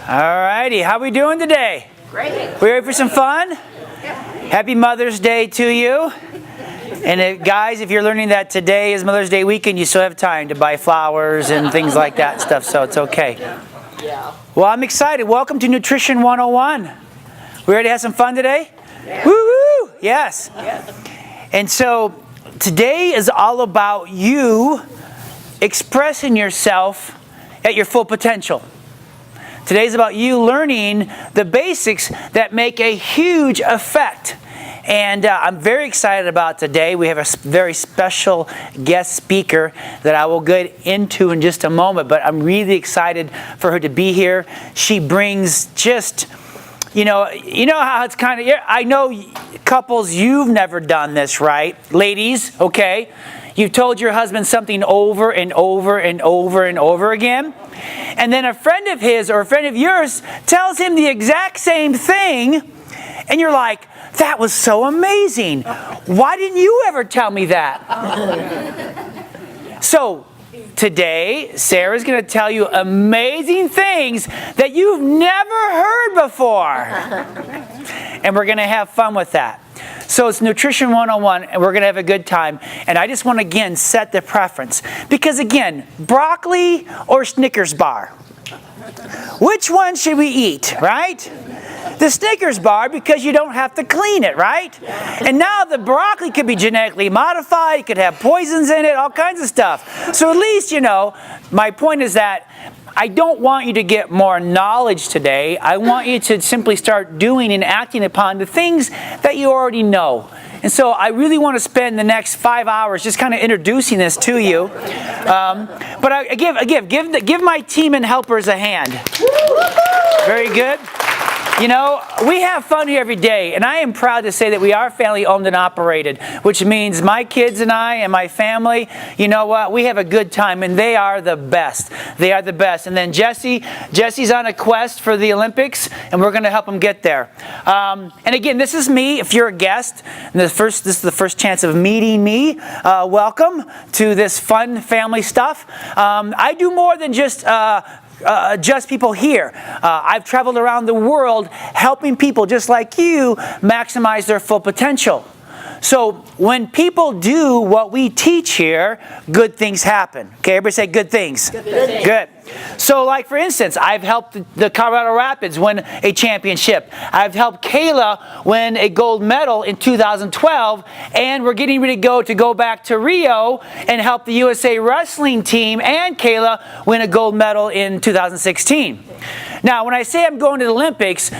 All righty, how we doing today? Great. We ready for some fun? Yep. Happy Mother's Day to you. And guys, if you're learning that today is Mother's Day weekend, you still have time to buy flowers and things like that stuff, so it's okay. Yeah. Well, I'm excited. Welcome to Nutrition 101. We ready to have some fun today? Yeah. Woo-woo! Yes. Yes. And so today is all about you expressing yourself at your full potential. Today's about you learning the basics that make a huge effect. And I'm very excited about today. We have a very special guest speaker that I will get into in just a moment, but I'm really excited for her to be here. She brings just, you know how it's kind of, I know couples, you've never done this, right? Ladies, okay? You've told your husband something over and over and over and over again. And then a friend of his or a friend of yours tells him the exact same thing. And you're like, that was so amazing. Why didn't you ever tell me that? So today, Sarah's going to tell you amazing things that you've never heard before. And we're going to have fun with that. So it's Nutrition 101, and we're going to have a good time. And I just want to, again, set the preference. Because, again, broccoli or Snickers bar? Which one should we eat, right? The Snickers bar, because you don't have to clean it, right? And now the broccoli could be genetically modified. It could have poisons in it, all kinds of stuff. So at least, my point is that I don't want you to get more knowledge today. I want you to simply start doing and acting upon the things that you already know. And so I really want to spend the next 5 hours just kind of introducing this to you. But I give my team and helpers a hand. Very good. We have fun here every day, and I am proud to say that we are family owned and operated, which means my kids and I and my family, you know what, we have a good time, and they are the best. They are the best. And then Jesse's on a quest for the Olympics, and we're going to help him get there. And again, this is me. If you're a guest, and this is the first chance of meeting me. Welcome to this fun family stuff. I do more than just people here. I've traveled around the world helping people just like you maximize their full potential. So when people do what we teach here, good things happen. Okay, everybody say good things. Good things. Good. So like for instance, I've helped the Colorado Rapids win a championship. I've helped Kayla win a gold medal in 2012, and we're getting ready to go back to Rio and help the USA wrestling team and Kayla win a gold medal in 2016. Now, when I say I'm going to the Olympics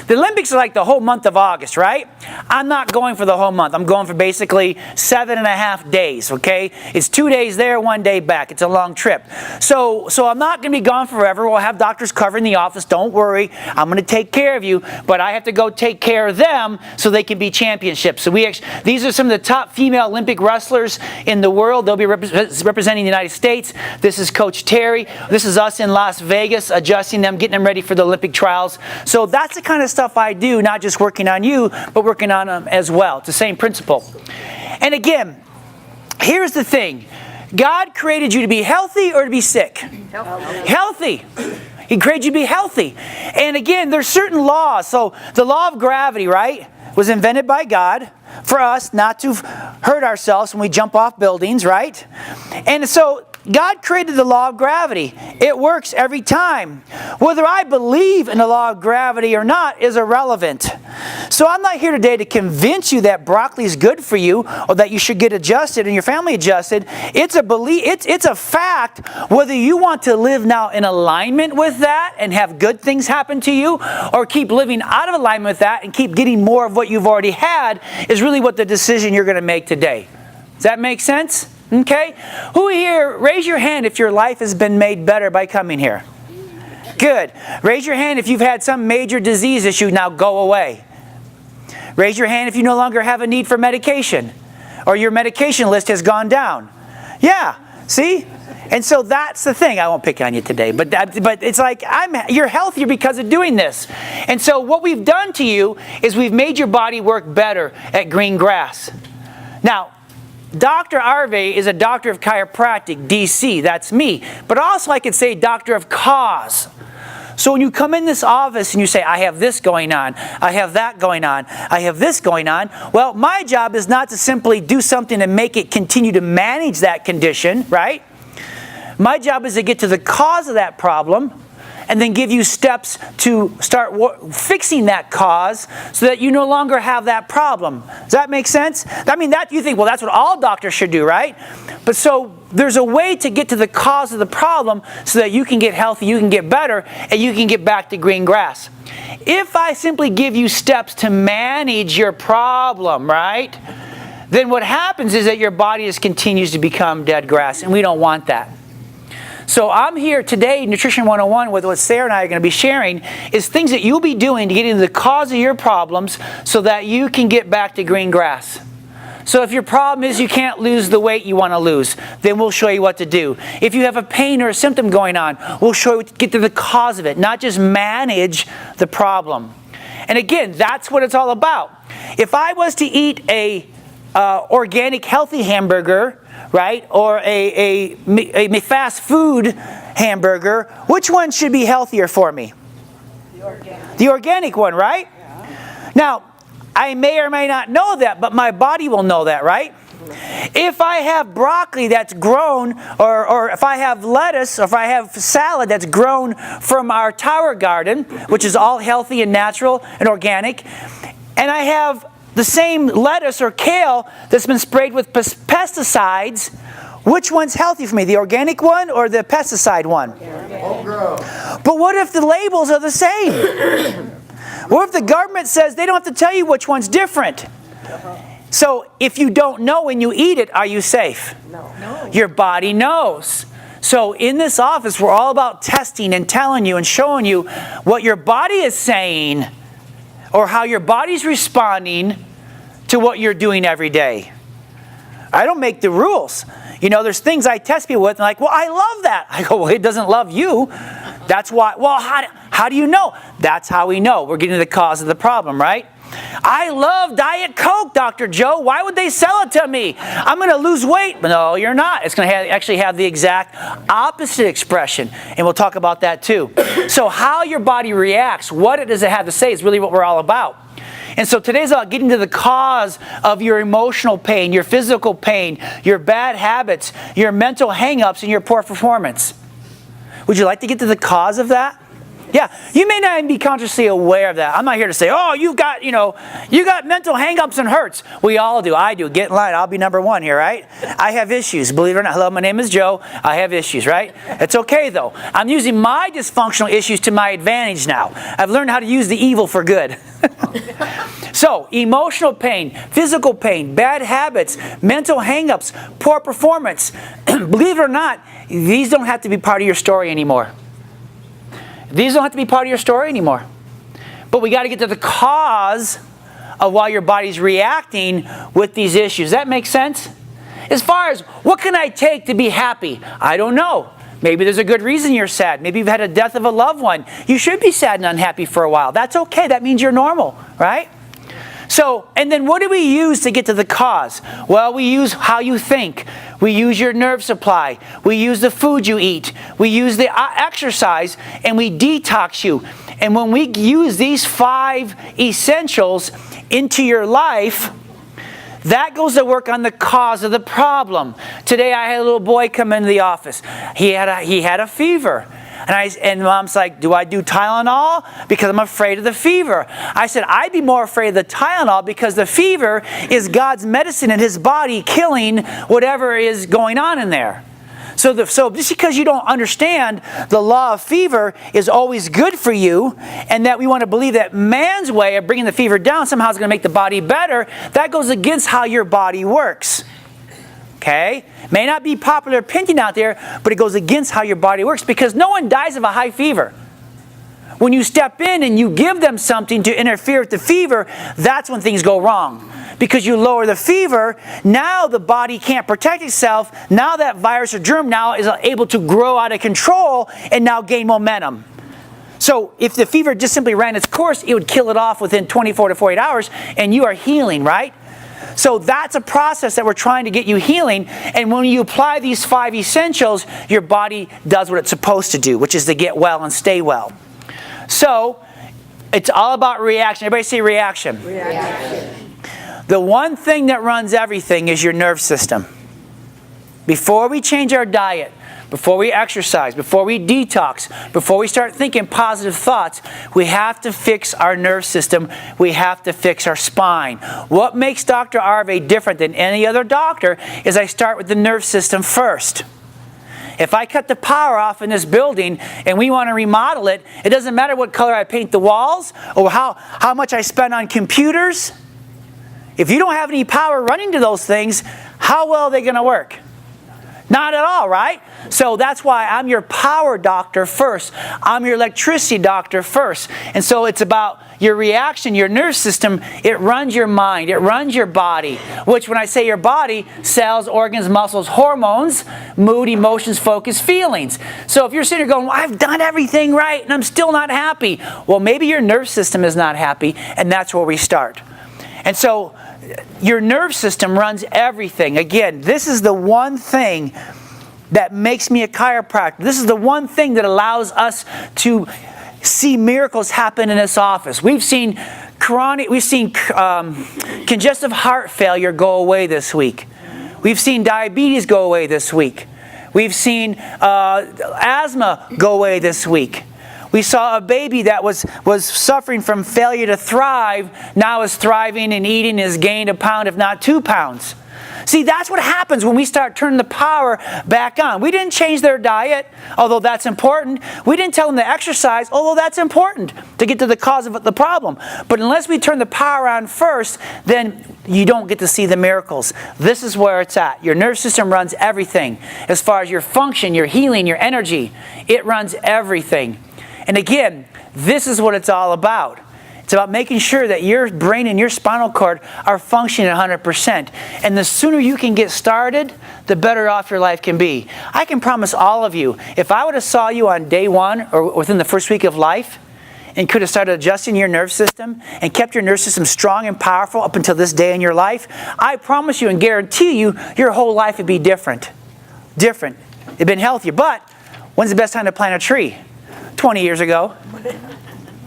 are like the whole month of August, right? I'm not going for the whole month. I'm going for basically 7.5 days, okay? It's 2 days there, 1 day back. It's a long trip. So I'm not going to be gone forever. We'll have doctors covering the office. Don't worry. I'm going to take care of you, but I have to go take care of them so they can be championships. So these are some of the top female Olympic wrestlers in the world. They'll be representing the United States. This is Coach Terry. This is us in Las Vegas, adjusting them, getting them ready for the Olympic trials. So that's the kind of stuff I do, not just working on you, but working on them as well. It's the same principle. And again, here's the thing. God created you to be healthy or to be sick? Healthy. He created you to be healthy. And again, there's certain laws. So the law of gravity, right, was invented by God for us not to hurt ourselves when we jump off buildings, right? And so God created the law of gravity. It works every time. Whether I believe in the law of gravity or not is irrelevant. So I'm not here today to convince you that broccoli is good for you or that you should get adjusted and your family adjusted. It's a belief. It's a fact. Whether you want to live now in alignment with that and have good things happen to you, or keep living out of alignment with that and keep getting more of what you've already had, is really what the decision you're going to make today. Does that make sense? Okay? Who here, raise your hand if your life has been made better by coming here. Good. Raise your hand if you've had some major disease issue now go away. Raise your hand if you no longer have a need for medication, or your medication list has gone down. Yeah, see? And so that's the thing. I won't pick on you today, but it's like you're healthier because of doing this. And so what we've done to you is we've made your body work better at green grass. Now, Dr. Arvay is a doctor of chiropractic, DC. That's me. But also I could say doctor of cause. So when you come in this office and you say, I have this going on, I have that going on, I have this going on, well, my job is not to simply do something and make it continue to manage that condition, right? My job is to get to the cause of that problem and then give you steps to start fixing that cause so that you no longer have that problem. Does that make sense? I mean, that you think, well, that's what all doctors should do, right? But so there's a way to get to the cause of the problem so that you can get healthy, you can get better, and you can get back to green grass. If I simply give you steps to manage your problem, right, then what happens is that your body just continues to become dead grass, and we don't want that. So I'm here today, Nutrition 101, with what Sarah and I are going to be sharing, is things that you'll be doing to get into the cause of your problems so that you can get back to green grass. So if your problem is you can't lose the weight you want to lose, then we'll show you what to do. If you have a pain or a symptom going on, we'll show you what to get to the cause of it, not just manage the problem. And again, that's what it's all about. If I was to eat a organic healthy hamburger, right, or a fast food hamburger, which one should be healthier for me? The organic. The organic one, right? Yeah. Now, I may or may not know that, but my body will know that, right? If I have broccoli that's grown, or if I have lettuce, or if I have salad that's grown from our tower garden, which is all healthy and natural and organic, and I have the same lettuce or kale that's been sprayed with pesticides, which one's healthy for me, the organic one or the pesticide one? Homegrown. But what if the labels are the same? What if the government says they don't have to tell you which one's different? So if you don't know when you eat it, are you safe? No. Your body knows. So in this office, we're all about testing and telling you and showing you what your body is saying or how your body's responding to what you're doing every day. I don't make the rules. You know, there's things I test people with, and like, well, I love that. I go, well, it doesn't love you. That's why. Well, how do you know? That's how we know. We're getting to the cause of the problem, right? I love Diet Coke, Dr. Joe. Why would they sell it to me? I'm going to lose weight. But no, you're not. It's going to actually have the exact opposite expression. And we'll talk about that too. So how your body reacts, what does it have to say is really what we're all about. And so today's about getting to the cause of your emotional pain, your physical pain, your bad habits, your mental hang-ups, and your poor performance. Would you like to get to the cause of that? Yeah, you may not even be consciously aware of that. I'm not here to say, oh, you got mental hang-ups and hurts. We all do. I do. Get in line. I'll be number one here, right? I have issues. Believe it or not. Hello, my name is Joe. I have issues, right? It's okay, though. I'm using my dysfunctional issues to my advantage now. I've learned how to use the evil for good. So, emotional pain, physical pain, bad habits, mental hang-ups, poor performance. Believe it or not, these don't have to be part of your story anymore. These don't have to be part of your story anymore. But we got to get to the cause of why your body's reacting with these issues. Does that make sense? As far as what can I take to be happy? I don't know. Maybe there's a good reason you're sad. Maybe you've had a death of a loved one. You should be sad and unhappy for a while. That's okay. That means you're normal, right? So, and then what do we use to get to the cause? Well, we use how you think. We use your nerve supply. We use the food you eat. We use the exercise, and we detox you. And when we use these 5 essentials into your life, that goes to work on the cause of the problem. Today I had a little boy come into the office. He had a fever. And Mom's like, do I do Tylenol? Because I'm afraid of the fever. I said, I'd be more afraid of the Tylenol because the fever is God's medicine in his body killing whatever is going on in there. So just because you don't understand the law of fever is always good for you, and that we want to believe that man's way of bringing the fever down somehow is going to make the body better, that goes against how your body works. Okay? May not be popular opinion out there, but it goes against how your body works because no one dies of a high fever. When you step in and you give them something to interfere with the fever, that's when things go wrong. Because you lower the fever, now the body can't protect itself. Now that virus or germ now is able to grow out of control and now gain momentum. So if the fever just simply ran its course, it would kill it off within 24 to 48 hours and you are healing, right? So that's a process that we're trying to get you healing. And when you apply these 5 essentials, your body does what it's supposed to do, which is to get well and stay well. So, it's all about reaction. Everybody say reaction. Reaction. The one thing that runs everything is your nerve system. Before we change our diet, before we exercise, before we detox, before we start thinking positive thoughts, we have to fix our nerve system. We have to fix our spine. What makes Dr. Arvay different than any other doctor is I start with the nerve system first. If I cut the power off in this building and we want to remodel it, it doesn't matter what color I paint the walls or how much I spend on computers. If you don't have any power running to those things, how well are they going to work? Not at all, right? So that's why I'm your power doctor first. I'm your electricity doctor first. And so it's about your reaction, your nerve system. It runs your mind. It runs your body. Which when I say your body, cells, organs, muscles, hormones, mood, emotions, focus, feelings. So if you're sitting here going, well, I've done everything right and I'm still not happy. Well, maybe your nerve system is not happy, and that's where we start. And so your nerve system runs everything. Again, this is the one thing that makes me a chiropractor. This is the one thing that allows us to see miracles happen in this office. We've seen congestive heart failure go away this week. We've seen diabetes go away this week. We've seen asthma go away this week. We saw a baby that was suffering from failure to thrive, now is thriving and eating, has gained a pound, if not 2 pounds. See, that's what happens when we start turning the power back on. We didn't change their diet, although that's important. We didn't tell them to exercise, although that's important to get to the cause of the problem. But unless we turn the power on first, then you don't get to see the miracles. This is where it's at. Your nerve system runs everything. As far as your function, your healing, your energy, it runs everything. And again, this is what it's all about. It's about making sure that your brain and your spinal cord are functioning 100%. And the sooner you can get started, the better off your life can be. I can promise all of you, if I would have saw you on day one or within the first week of life and could have started adjusting your nerve system and kept your nerve system strong and powerful up until this day in your life, I promise you and guarantee you, your whole life would be different. Different. It'd been healthier. But when's the best time to plant a tree? 20 years ago.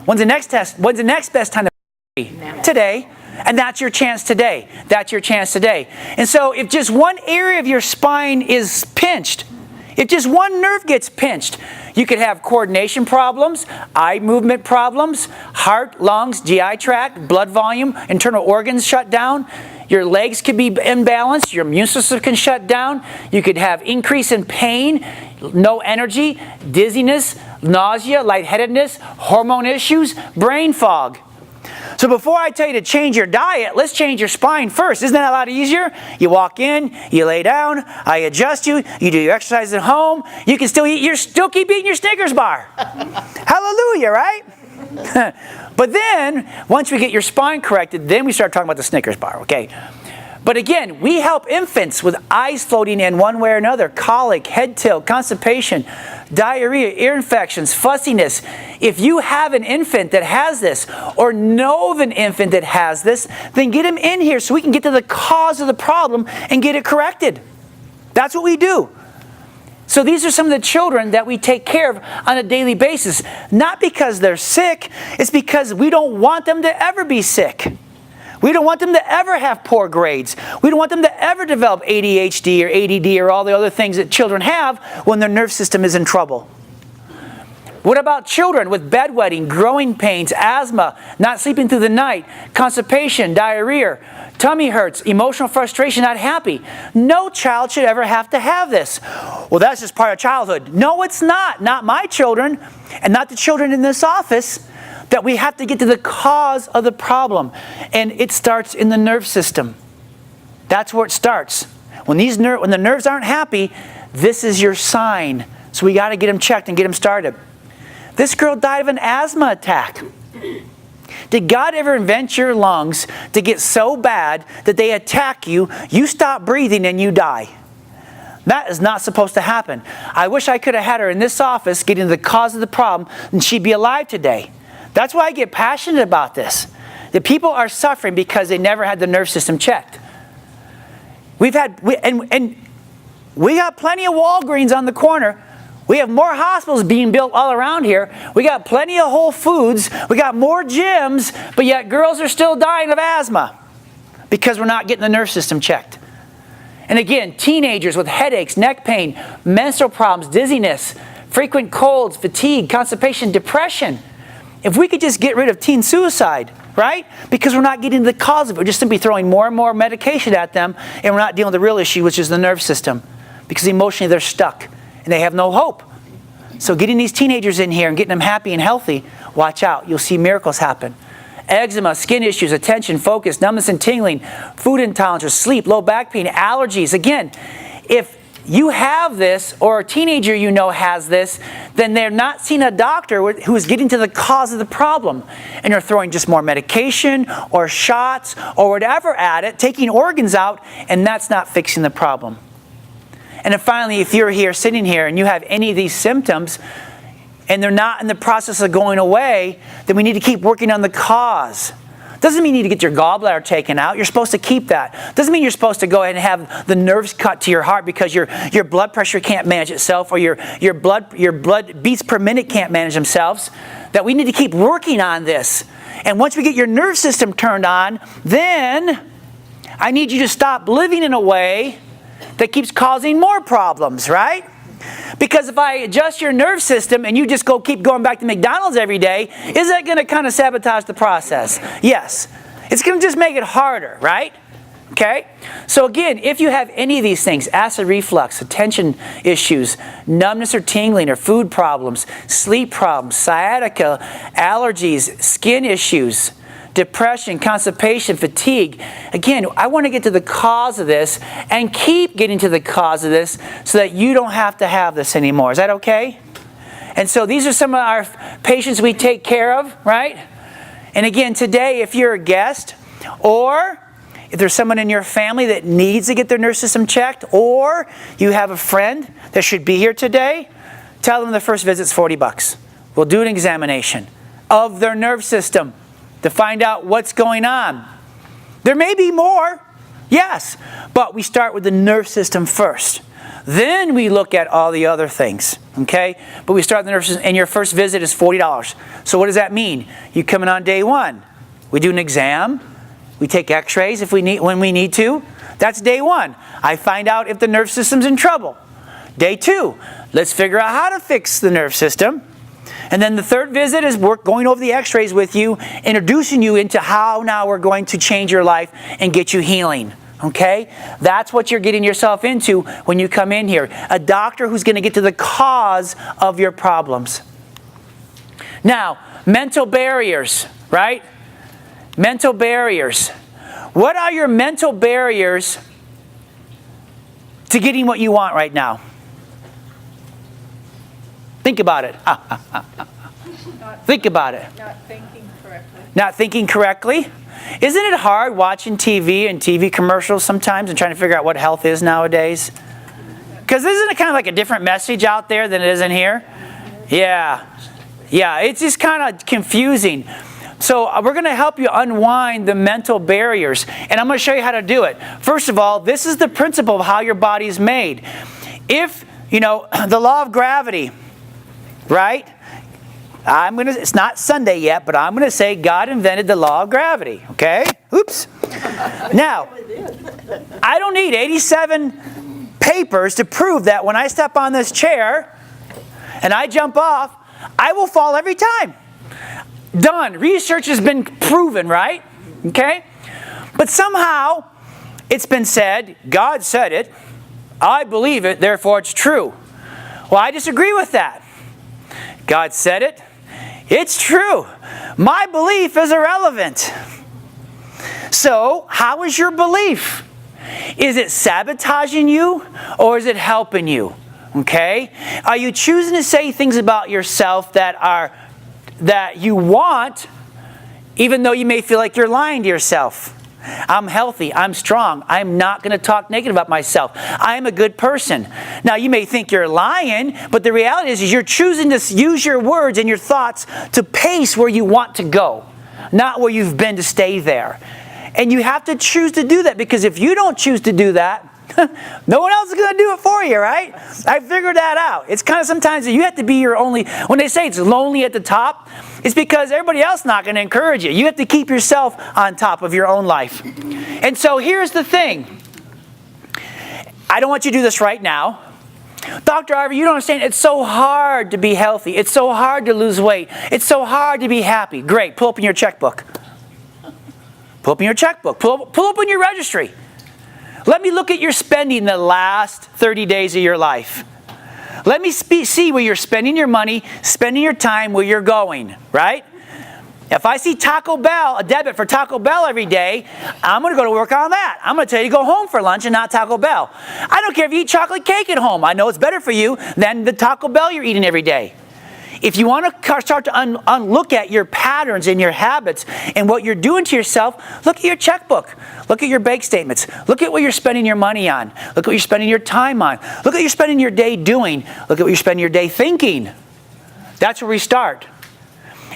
When's the next best time to plant? Today. And that's your chance today. That's your chance today. And so if just one area of your spine is pinched, if just one nerve gets pinched, you could have coordination problems, eye movement problems, heart, lungs, GI tract, blood volume, internal organs shut down. Your legs could be imbalanced. Your immune system can shut down. You could have increase in pain, no energy, dizziness, nausea, lightheadedness, hormone issues, brain fog. So before I tell you to change your diet, let's change your spine first. Isn't that a lot easier? You walk in, you lay down, I adjust you, you do your exercise at home, you can still eat, you still keep eating your Snickers bar. Hallelujah, right? But then, once we get your spine corrected, then we start talking about the Snickers bar, okay? But again, we help infants with eyes floating in one way or another, colic, head tilt, constipation, diarrhea, ear infections, fussiness. If you have an infant that has this, or know of an infant that has this, then get him in here so we can get to the cause of the problem and get it corrected. That's what we do. So these are some of the children that we take care of on a daily basis. Not because they're sick, it's because we don't want them to ever be sick. We don't want them to ever have poor grades. We don't want them to ever develop ADHD or ADD or all the other things that children have when their nerve system is in trouble. What about children with bedwetting, growing pains, asthma, not sleeping through the night, constipation, diarrhea, tummy hurts, emotional frustration, not happy? No child should ever have to have this. Well, that's just part of childhood. No, it's not. Not my children, and not the children in this office. That we have to get to the cause of the problem. And it starts in the nerve system. That's where it starts. When the nerves aren't happy, this is your sign. So we got to get them checked and get them started. This girl died of an asthma attack. Did God ever invent your lungs to get so bad that they attack you, you stop breathing, and you die? That is not supposed to happen. I wish I could have had her in this office getting to the cause of the problem, and she'd be alive today. That's why I get passionate about this. The people are suffering because they never had the nerve system checked. We got plenty of Walgreens on the corner. We have more hospitals being built all around here. We got plenty of Whole Foods. We got more gyms, but yet girls are still dying of asthma because we're not getting the nerve system checked. And again, teenagers with headaches, neck pain, menstrual problems, dizziness, frequent colds, fatigue, constipation, depression. If we could just get rid of teen suicide, right? Because we're not getting to the cause of it. We're just simply throwing more and more medication at them, and we're not dealing with the real issue, which is the nerve system. Because emotionally they're stuck, and they have no hope. So getting these teenagers in here and getting them happy and healthy, watch out. You'll see miracles happen. Eczema, skin issues, attention, focus, numbness and tingling, food intolerance, sleep, low back pain, allergies. Again, if you have this, or a teenager you know has this, then they're not seeing a doctor who is getting to the cause of the problem. And they're throwing just more medication or shots or whatever at it, taking organs out, and that's not fixing the problem. And then finally, if you're here, sitting here, and you have any of these symptoms, and they're not in the process of going away, then we need to keep working on the cause. Doesn't mean you need to get your gallbladder taken out. You're supposed to keep that. Doesn't mean you're supposed to go ahead and have the nerves cut to your heart because your blood pressure can't manage itself, or your blood beats per minute can't manage themselves. That we need to keep working on this. And once we get your nerve system turned on, then I need you to stop living in a way that keeps causing more problems, right? Because if I adjust your nerve system and you just keep going back to McDonald's every day, is that going to kind of sabotage the process? Yes. It's going to just make it harder, right? Okay? So again, if you have any of these things, acid reflux, attention issues, numbness or tingling or food problems, sleep problems, sciatica, allergies, skin issues, depression, constipation, fatigue. Again, I want to get to the cause of this and keep getting to the cause of this so that you don't have to have this anymore. Is that okay? And so these are some of our patients we take care of, right? And again, today, if you're a guest, or if there's someone in your family that needs to get their nerve system checked, or you have a friend that should be here today, tell them the first visit's $40. We'll do an examination of their nerve system to find out what's going on. There may be more, yes, but we start with the nerve system first. Then we look at all the other things, okay? But we start with the nerve system, and your first visit is $40. So what does that mean? You come in on day one. We do an exam. We take x-rays when we need to. That's day one. I find out if the nerve system's in trouble. Day two, let's figure out how to fix the nerve system. And then the third visit is going over the x-rays with you, introducing you into how now we're going to change your life and get you healing. Okay? That's what you're getting yourself into when you come in here. A doctor who's going to get to the cause of your problems. Now, mental barriers, right? Mental barriers. What are your mental barriers to getting what you want right now? Think about it. Think about it. Not thinking correctly. Not thinking correctly? Isn't it hard watching TV and TV commercials sometimes and trying to figure out what health is nowadays? Because isn't it kind of like a different message out there than it is in here? Yeah. Yeah, it's just kind of confusing. So we're going to help you unwind the mental barriers. And I'm going to show you how to do it. First of all, this is the principle of how your body is made. If, the law of gravity, right? It's not Sunday yet, but I'm going to say God invented the law of gravity, okay? Oops. Now, I don't need 87 papers to prove that when I step on this chair and I jump off, I will fall every time. Done. Research has been proven, right? Okay? But somehow, it's been said, God said it, I believe it, therefore it's true. Well, I disagree with that. God said it. It's true. My belief is irrelevant. So, how is your belief? Is it sabotaging you or is it helping you? Okay? Are you choosing to say things about yourself that you want, even though you may feel like you're lying to yourself? I'm healthy. I'm strong. I'm not going to talk negative about myself. I'm a good person. Now, you may think you're lying, but the reality is you're choosing to use your words and your thoughts to pace where you want to go, not where you've been to stay there. And you have to choose to do that, because if you don't choose to do that, No one else is going to do it for you, right? I figured that out. It's kind of sometimes you have to be your only, when they say it's lonely at the top, it's because everybody else is not going to encourage you. You have to keep yourself on top of your own life. And so here's the thing. I don't want you to do this right now. Dr. Arvay, you don't understand. It's so hard to be healthy. It's so hard to lose weight. It's so hard to be happy. Great. Pull open your checkbook. Pull open your checkbook. Pull open your registry. Let me look at your spending the last 30 days of your life. Let me see where you're spending your money, spending your time, where you're going, right? If I see Taco Bell, a debit for Taco Bell every day, I'm going to go to work on that. I'm going to tell you to go home for lunch and not Taco Bell. I don't care if you eat chocolate cake at home. I know it's better for you than the Taco Bell you're eating every day. If you want to start to look at your patterns and your habits and what you're doing to yourself, look at your checkbook. Look at your bank statements. Look at what you're spending your money on. Look at what you're spending your time on. Look at what you're spending your day doing. Look at what you're spending your day thinking. That's where we start.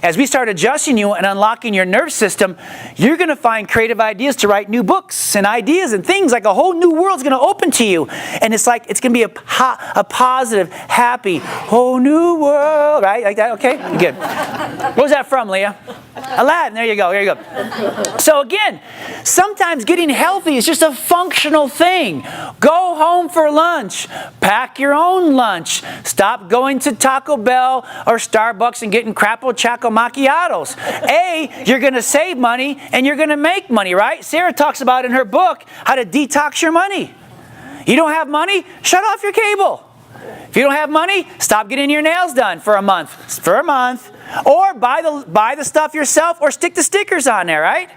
As we start adjusting you and unlocking your nerve system, you're going to find creative ideas to write new books and ideas and things. Like a whole new world's going to open to you. And it's like, it's going to be a positive, happy, whole new world. Right? Like that? Okay? Good. What was that from, Leah? Aladdin. There you go. There you go. So again, sometimes getting healthy is just a functional thing. Go home for lunch. Pack your own lunch. Stop going to Taco Bell or Starbucks and getting crapple chocolate macchiatos. You're going to save money and you're going to make money, right? Sarah talks about in her book how to detox your money. You don't have money? Shut off your cable. If you don't have money, stop getting your nails done for a month. Or buy the stuff yourself or stick the stickers on there, right?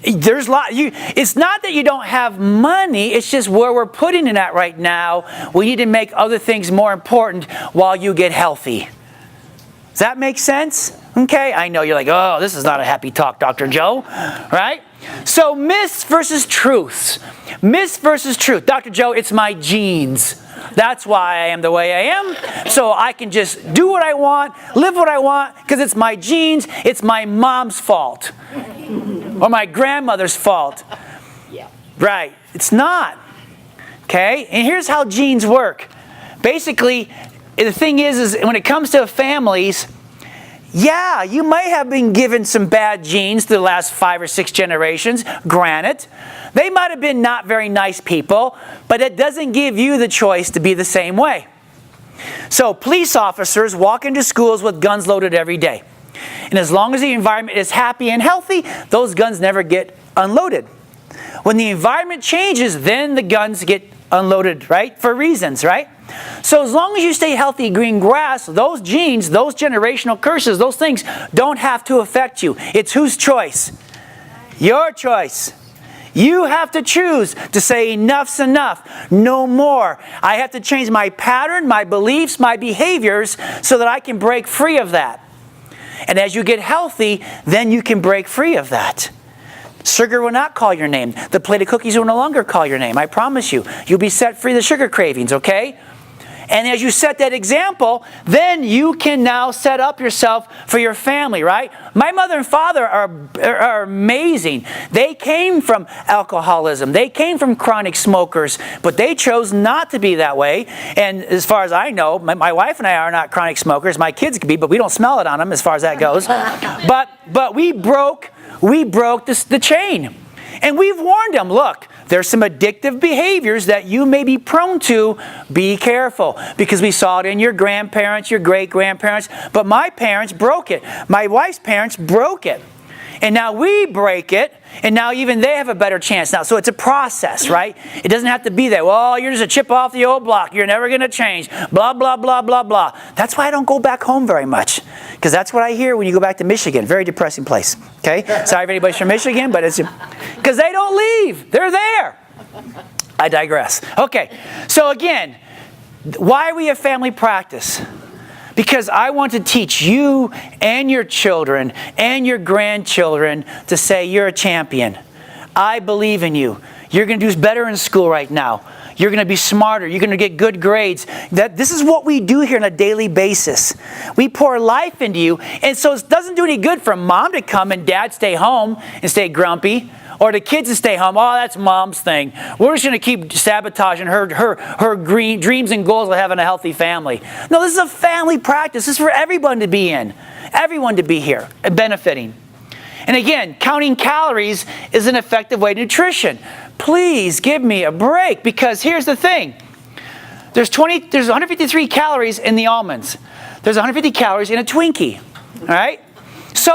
It's not that you don't have money, it's just where we're putting it at right now. We need to make other things more important while you get healthy. Does that make sense? Okay, I know you're like, oh, this is not a happy talk, Dr. Joe, right? So myths versus truths. Myths versus truth. Dr. Joe, it's my genes. That's why I am the way I am. So I can just do what I want, live what I want, because it's my genes. It's my mom's fault. Or my grandmother's fault. Yeah. Right. It's not. Okay? And here's how genes work. Basically, the thing is when it comes to families, yeah, you might have been given some bad genes through the last 5 or 6 generations. Granted, they might have been not very nice people, but it doesn't give you the choice to be the same way. So police officers walk into schools with guns loaded every day. And as long as the environment is happy and healthy, those guns never get unloaded. When the environment changes, then the guns get unloaded, right? For reasons, right? So as long as you stay healthy, green grass, those genes, those generational curses, those things don't have to affect you. It's whose choice? Your choice. You have to choose to say enough's enough, no more. I have to change my pattern, my beliefs, my behaviors so that I can break free of that. And as you get healthy, then you can break free of that. Sugar will not call your name. The plate of cookies will no longer call your name. I promise you. You'll be set free of the sugar cravings, okay? And as you set that example, then you can now set up yourself for your family, right? My mother and father are amazing. They came from alcoholism. They came from chronic smokers, but they chose not to be that way. And as far as I know, my wife and I are not chronic smokers. My kids could be, but we don't smell it on them as far as that goes. But we broke the chain. And we've warned them, look, there's some addictive behaviors that you may be prone to. Be careful. Because we saw it in your grandparents, your great-grandparents. But my parents broke it. My wife's parents broke it. And now we break it, and now even they have a better chance now. So it's a process, right? It doesn't have to be that, well, you're just a chip off the old block. You're never going to change. Blah, blah, blah, blah, blah. That's why I don't go back home very much. Because that's what I hear when you go back to Michigan. Very depressing place. Okay? Sorry if anybody's from Michigan, but it's because they don't leave. They're there. I digress. Okay. So again, why are we a family practice? Because I want to teach you and your children and your grandchildren to say you're a champion. I believe in you. You're going to do better in school right now. You're going to be smarter. You're going to get good grades. This is what we do here on a daily basis. We pour life into you. And so it doesn't do any good for mom to come and dad stay home and stay grumpy. Or the kids to stay home. Oh, that's mom's thing. We're just going to keep sabotaging her dreams and goals of having a healthy family. No, this is a family practice. This is for everyone to be in. Everyone to be here and benefiting. And again, counting calories is an effective way to nutrition. Please give me a break, because here's the thing. There's 153 calories in the almonds. There's 150 calories in a Twinkie. All right? So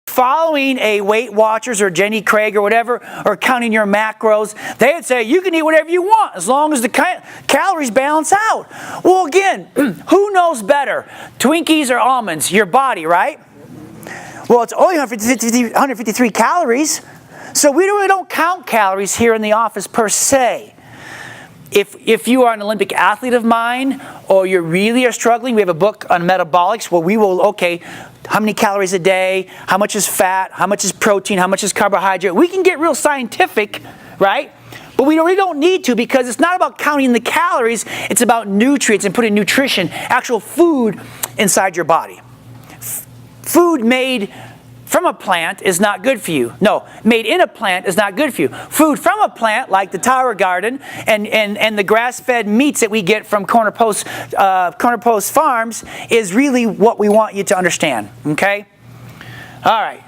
following a Weight Watchers or Jenny Craig or whatever, or counting your macros, they'd say you can eat whatever you want as long as the calories balance out. Well, again, who knows better? Twinkies or almonds? Your body, right? Well, it's only 153 calories. So we really don't count calories here in the office per se. If you are an Olympic athlete of mine, or you really are struggling, we have a book on metabolics where we will, okay, how many calories a day, how much is fat, how much is protein, how much is carbohydrate. We can get real scientific, right? But we really don't need to, because it's not about counting the calories, it's about nutrients and putting nutrition, actual food inside your body. Food made from a plant is not good for you. No, made in a plant is not good for you. Food from a plant, like the Tower Garden and the grass-fed meats that we get from Corner Post Farms, is really what we want you to understand, okay? All right.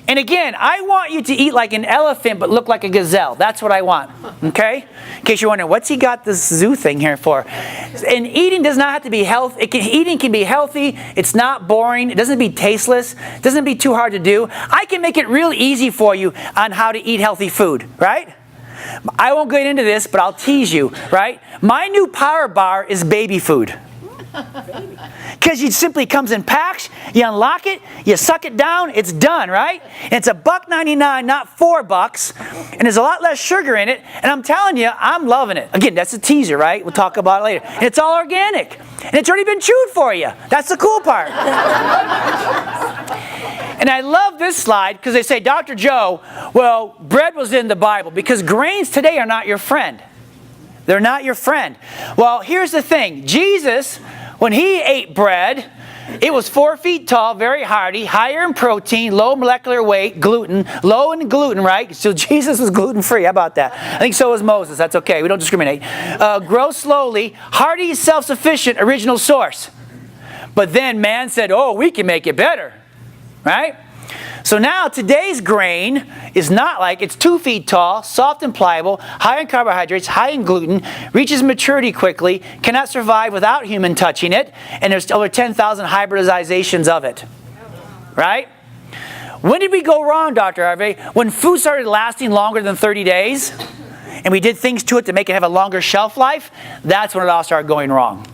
And again, I want you to eat like an elephant but look like a gazelle. That's what I want, okay? In case you're wondering, what's he got this zoo thing here for? And eating does not have to be healthy. Eating can be healthy. It's not boring. It doesn't be tasteless. It doesn't be too hard to do. I can make it real easy for you on how to eat healthy food, right? I won't get into this, but I'll tease you, right? My new Power Bar is baby food. Because it simply comes in packs, you unlock it, you suck it down, it's done, right? And it's $1.99, not $4, and there's a lot less sugar in it, and I'm telling you, I'm loving it. Again, that's a teaser, right? We'll talk about it later. And it's all organic, and it's already been chewed for you. That's the cool part. And I love this slide because they say, Dr. Joe, well, bread was in the Bible, because grains today are not your friend. They're not your friend. Well, here's the thing. Jesus, when he ate bread, it was 4 feet tall, very hearty, higher in protein, low molecular weight, gluten, low in gluten, right? So Jesus was gluten-free. How about that? I think so was Moses. That's okay. We don't discriminate. Grow slowly, hearty, self-sufficient, original source. But then man said, oh, we can make it better, right? So now today's grain is not like, it's 2 feet tall, soft and pliable, high in carbohydrates, high in gluten, reaches maturity quickly, cannot survive without human touching it, and there's over 10,000 hybridizations of it. Right? When did we go wrong, Dr. Arvay? When food started lasting longer than 30 days, and we did things to it to make it have a longer shelf life, that's when it all started going wrong.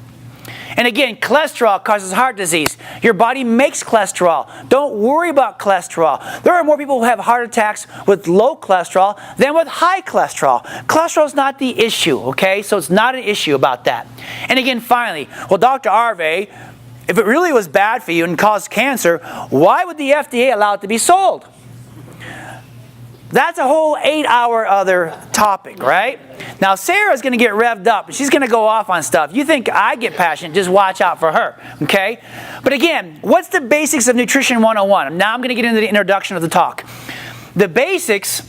And again, cholesterol causes heart disease. Your body makes cholesterol. Don't worry about cholesterol. There are more people who have heart attacks with low cholesterol than with high cholesterol. Cholesterol is not the issue, okay? So it's not an issue about that. And again, finally, well, Dr. Arvay, if it really was bad for you and caused cancer, why would the FDA allow it to be sold? That's a whole 8-hour other topic, right? Now, Sarah's going to get revved up. She's going to go off on stuff. You think I get passionate, just watch out for her, okay? But again, what's the basics of Nutrition 101? Now I'm going to get into the introduction of the talk. The basics,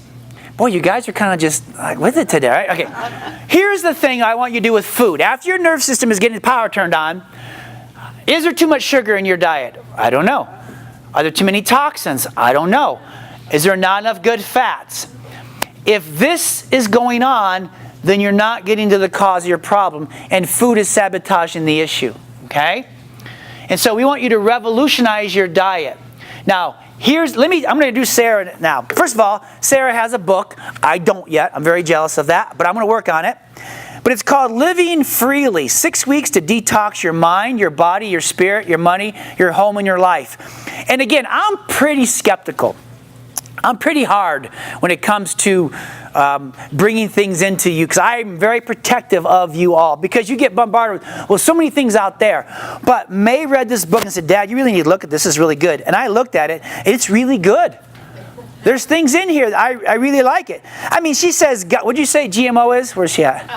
boy, you guys are kind of just like with it today, right? Okay. Here's the thing I want you to do with food. After your nerve system is getting the power turned on, is there too much sugar in your diet? I don't know. Are there too many toxins? I don't know. Is there not enough good fats? If this is going on, then you're not getting to the cause of your problem, and food is sabotaging the issue, okay? And so we want you to revolutionize your diet. Now, I'm going to do Sarah now. First of all, Sarah has a book. I don't yet. I'm very jealous of that, but I'm going to work on it. But it's called Living Freely, 6 weeks to detox your mind, your body, your spirit, your money, your home, and your life. And again, I'm pretty skeptical. I'm pretty hard when it comes to bringing things into you, because I'm very protective of you all, because you get bombarded with so many things out there. But May read this book and said, Dad, you really need to look at this. This is really good. And I looked at it. It's really good. There's things in here. I really like it. I mean, she says, what did you say GMO is? Where's she at?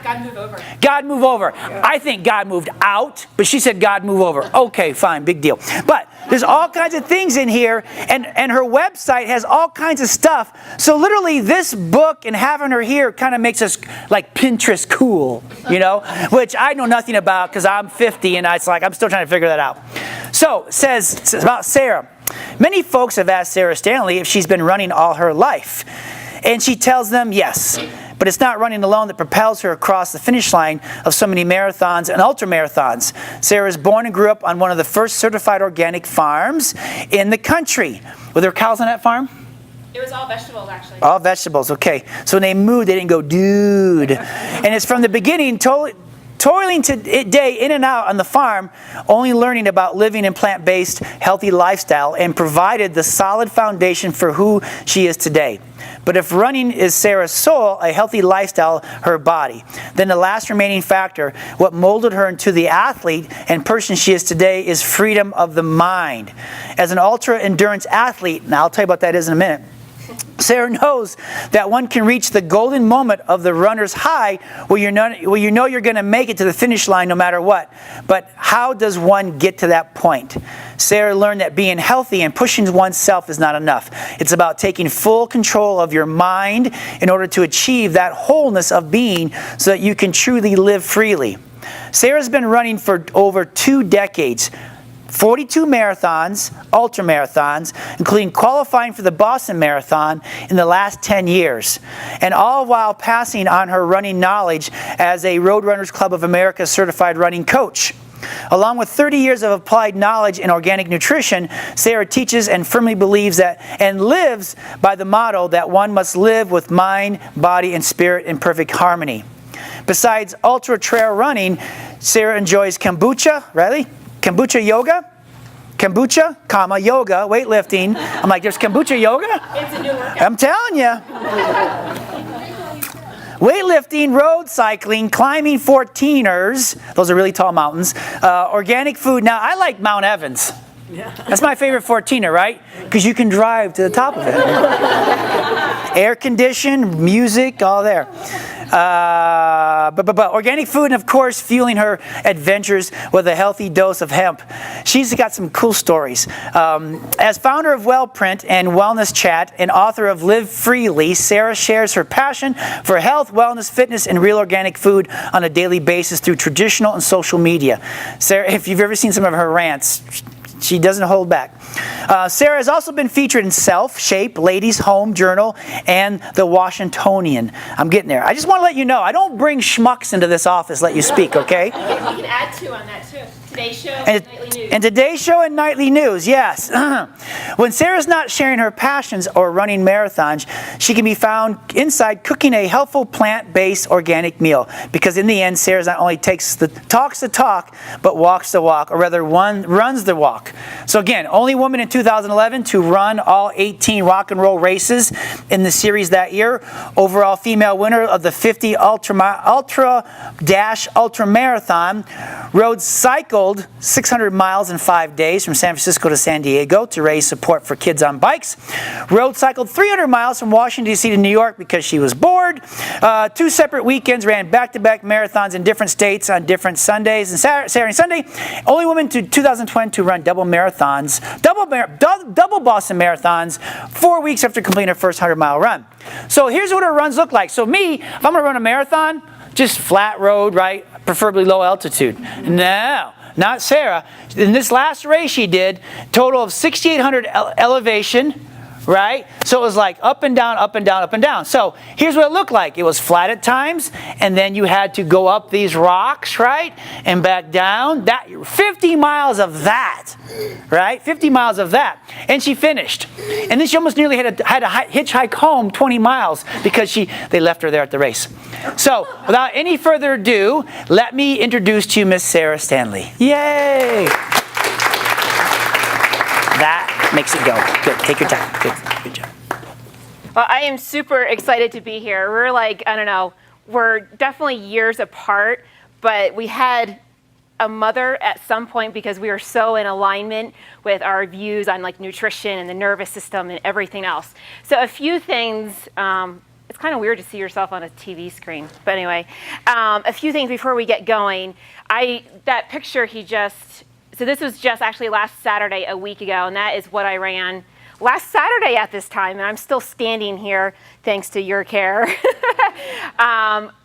God move over. God move over. I think God moved out, but she said God move over. Okay, fine, big deal. But there's all kinds of things in here, and her website has all kinds of stuff. So literally this book and having her here kind of makes us like Pinterest cool, you know, which I know nothing about because I'm 50 and it's like I'm still trying to figure that out. So it says about Sarah. Many folks have asked Sarah Stanley if she's been running all her life. And she tells them yes. But it's not running alone that propels her across the finish line of so many marathons and ultramarathons. Sarah was born and grew up on one of the first certified organic farms in the country. Were there cows on that farm? It was all vegetables, actually. All vegetables, okay. So when they moved, they didn't go, dude. And it's from the beginning, toiling day in and out on the farm, only learning about living in plant-based, healthy lifestyle, and provided the solid foundation for who she is today. But if running is Sarah's soul, a healthy lifestyle, her body, then the last remaining factor, what molded her into the athlete and person she is today, is freedom of the mind. As an ultra-endurance athlete, and I'll tell you about that in a minute, Sarah knows that one can reach the golden moment of the runner's high where you know you're going to make it to the finish line no matter what. But how does one get to that point? Sarah learned that being healthy and pushing oneself is not enough. It's about taking full control of your mind in order to achieve that wholeness of being so that you can truly live freely. Sarah's been running for over 2 decades. 42 marathons, ultramarathons, including qualifying for the Boston Marathon in the last 10 years, and all while passing on her running knowledge as a Roadrunners Club of America certified running coach. Along with 30 years of applied knowledge in organic nutrition, Sarah teaches and firmly believes that and lives by the motto that one must live with mind, body, and spirit in perfect harmony. Besides ultra trail running, Sarah enjoys kombucha, really? Kombucha yoga, yoga, weightlifting. I'm like, there's kombucha yoga? It's a new workout. I'm telling you. Weightlifting, road cycling, climbing 14ers. Those are really tall mountains. Organic food. Now, I like Mount Evans. That's my favorite 14er, right? Because you can drive to the top of it. Air conditioned, music, all there. But organic food, and of course, fueling her adventures with a healthy dose of hemp. She's got some cool stories. As founder of Wellprint and Wellness Chat and author of Live Freely, Sarah shares her passion for health, wellness, fitness, and real organic food on a daily basis through traditional and social media. Sarah, if you've ever seen some of her rants, she doesn't hold back. Sarah has also been featured in Self, Shape, Ladies' Home Journal, and The Washingtonian. I'm getting there. I just want to let you know, I don't bring schmucks into this office, let you speak, okay? You can add 2 on that, too. Today's Show and Nightly News. And Today's Show and Nightly News, yes. When Sarah's not sharing her passions or running marathons, she can be found inside cooking a healthful plant-based organic meal. Because in the end, Sarah not only talks the talk, but walks the walk, or rather runs the walk. So again, only woman in 2011 to run all 18 rock and roll races in the series that year. Overall female winner of the 50 Ultra Marathon. Road cycled 600 miles in 5 days from San Francisco to San Diego to raise support for kids on bikes. Road cycled 300 miles from Washington, D.C. to New York because she was bored. 2 separate weekends, ran back-to-back marathons in different states on different Sundays and Saturday and Sunday. Only woman to 2020 to run double Boston marathons 4 weeks after completing her first 100-mile run. So here's what her runs look like. So me, if I'm going to run a marathon, just flat road, right? Preferably low altitude. No, not Sarah. In this last race she did, total of 6,800 elevation, right? So it was like up and down, up and down, up and down. So here's what it looked like. It was flat at times, and then you had to go up these rocks, right? And back down. That 50 miles of that, right? 50 miles of that. And she finished. And then she almost nearly had to hitchhike home 20 miles because they left her there at the race. So without any further ado, let me introduce to you Miss Sarah Stanley. Yay! That makes it go. Good. Take your time. Good job. Well, I am super excited to be here. We're like, I don't know, we're definitely years apart, but we had a mother at some point because we were so in alignment with our views on like nutrition and the nervous system and everything else. So a few things it's kind of weird to see yourself on a TV screen. But anyway, a few things before we get going. That picture so this was just actually last Saturday, a week ago, and that is what I ran last Saturday at this time, and I'm still standing here thanks to your care.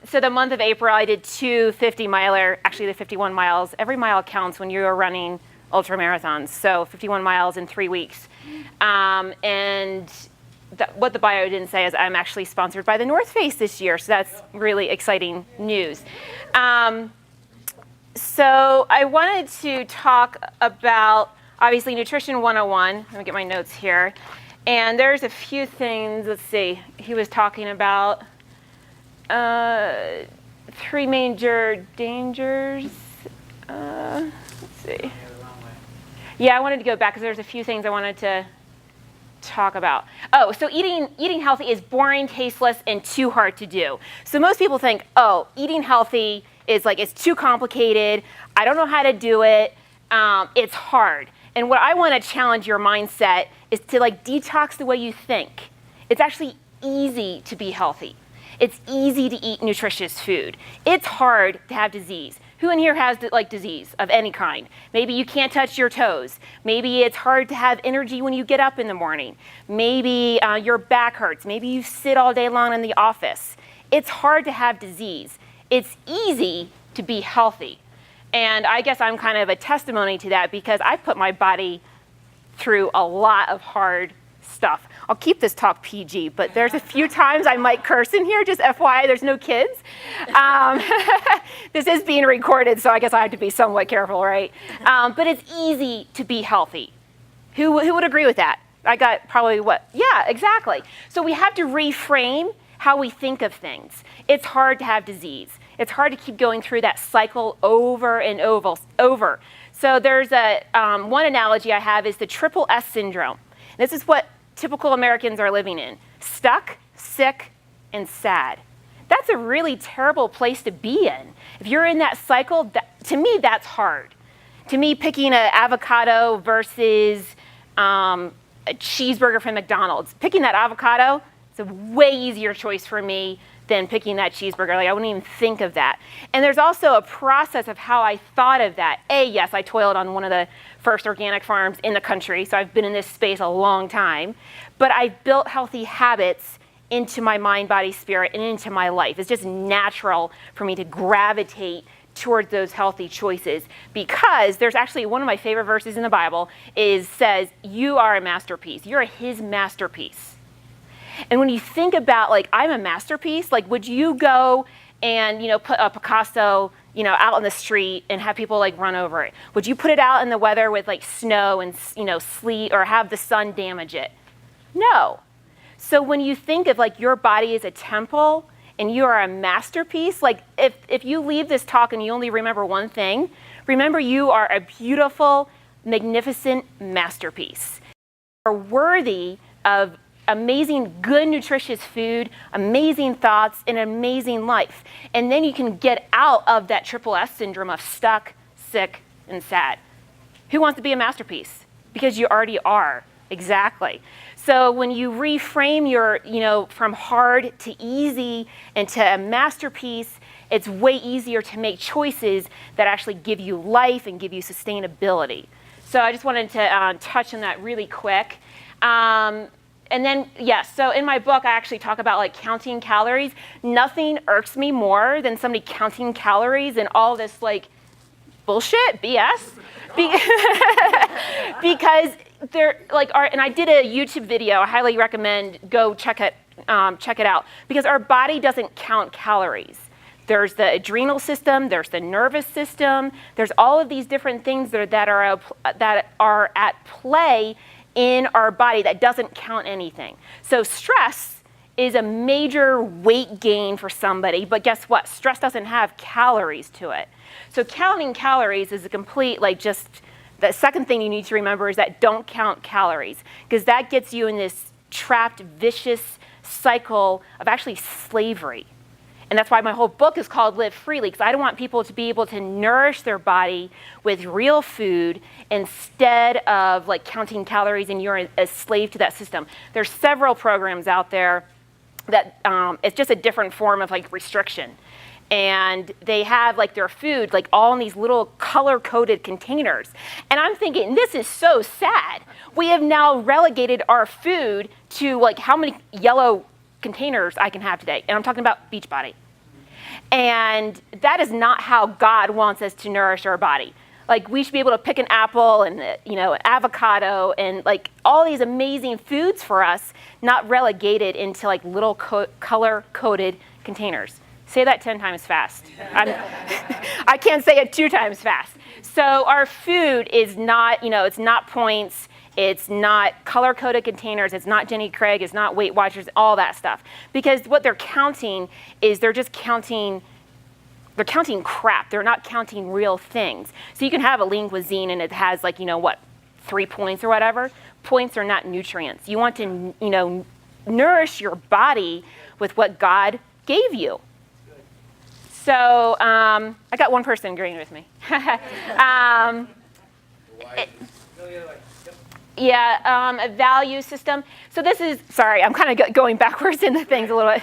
So the month of April, I did 2 50-miler, actually the 51 miles. Every mile counts when you are running ultra marathons. So 51 miles in 3 weeks. What the bio didn't say is I'm actually sponsored by the North Face this year, so that's really exciting news. So I wanted to talk about, obviously, Nutrition 101. Let me get my notes here. And there's a few things, let's see. He was talking about 3 major dangers. Let's see. Yeah, I wanted to go back because there's a few things I wanted to talk about. Oh, so eating healthy is boring, tasteless, and too hard to do. So most people think, oh, eating healthy is like, it's too complicated. I don't know how to do it. It's hard. And what I want to challenge your mindset is to like detox the way you think. It's actually easy to be healthy. It's easy to eat nutritious food. It's hard to have disease. Who in here has like disease of any kind? Maybe you can't touch your toes. Maybe it's hard to have energy when you get up in the morning. Maybe your back hurts. Maybe you sit all day long in the office. It's hard to have disease. It's easy to be healthy. And I guess I'm kind of a testimony to that because I put my body through a lot of hard stuff. I'll keep this talk PG, but there's a few times I might curse in here, just FYI, there's no kids. This is being recorded, so I guess I have to be somewhat careful, right? But it's easy to be healthy. Who would agree with that? I got probably what? Yeah, exactly. So we have to reframe how we think of things. It's hard to have disease. It's hard to keep going through that cycle over and over. So there's one analogy I have is the triple S syndrome. This is what typical Americans are living in: stuck, sick, and sad. That's a really terrible place to be in. If you're in that cycle, to me, that's hard. To me, picking an avocado versus a cheeseburger from McDonald's, picking that avocado is a way easier choice for me than picking that cheeseburger. Like, I wouldn't even think of that. And there's also a process of how I thought of that. Yes, I toiled on one of the first organic farms in the country, so I've been in this space a long time. But I've built healthy habits into my mind, body, spirit, and into my life. It's just natural for me to gravitate towards those healthy choices because there's actually one of my favorite verses in the Bible says, you are a masterpiece. You're his masterpiece. And when you think about, like, I'm a masterpiece, like, would you go and, put a Picasso, out on the street and have people, like, run over it? Would you put it out in the weather with, like, snow and, sleet, or have the sun damage it? No. So when you think of, like, your body as a temple and you are a masterpiece, like, if you leave this talk and you only remember one thing, remember you are a beautiful, magnificent masterpiece. You are worthy of amazing, good, nutritious food, amazing thoughts, and an amazing life. And then you can get out of that triple S syndrome of stuck, sick, and sad. Who wants to be a masterpiece? Because you already are. Exactly. So when you reframe your, from hard to easy and to a masterpiece, it's way easier to make choices that actually give you life and give you sustainability. So I just wanted to touch on that really quick. And then, yes, so in my book, I actually talk about, like, counting calories. Nothing irks me more than somebody counting calories and all this, like, bullshit, BS. Because they're, like, and I did a YouTube video. I highly recommend go check it out. Because our body doesn't count calories. There's the adrenal system, there's the nervous system, there's all of these different things that are at play in our body that doesn't count anything. So stress is a major weight gain for somebody, but guess what? Stress doesn't have calories to it. So counting calories is a complete, like, just the second thing you need to remember is that don't count calories, because that gets you in this trapped, vicious cycle of actually slavery. And that's why my whole book is called Live Freely, because I don't want people to be able to nourish their body with real food instead of, like, counting calories and you're a slave to that system. There's several programs out there that it's just a different form of like restriction. And they have like their food like all in these little color-coded containers. And I'm thinking, this is so sad. We have now relegated our food to like how many yellow containers I can have today. And I'm talking about Beachbody. And that is not how God wants us to nourish our body. Like we should be able to pick an apple and an avocado and like all these amazing foods for us, not relegated into like little color-coded containers. Say that 10 times fast. I can't say it 2 times fast. So our food is not, it's not points. It's not color-coded containers. It's not Jenny Craig. It's not Weight Watchers, all that stuff. Because what they're counting is they're counting crap. They're not counting real things. So you can have a lean cuisine and it has 3 points or whatever. Points are not nutrients. You want to, nourish your body with what God gave you. So I got one person agreeing with me. A value system. So this is, sorry, I'm kind of going backwards into things a little bit.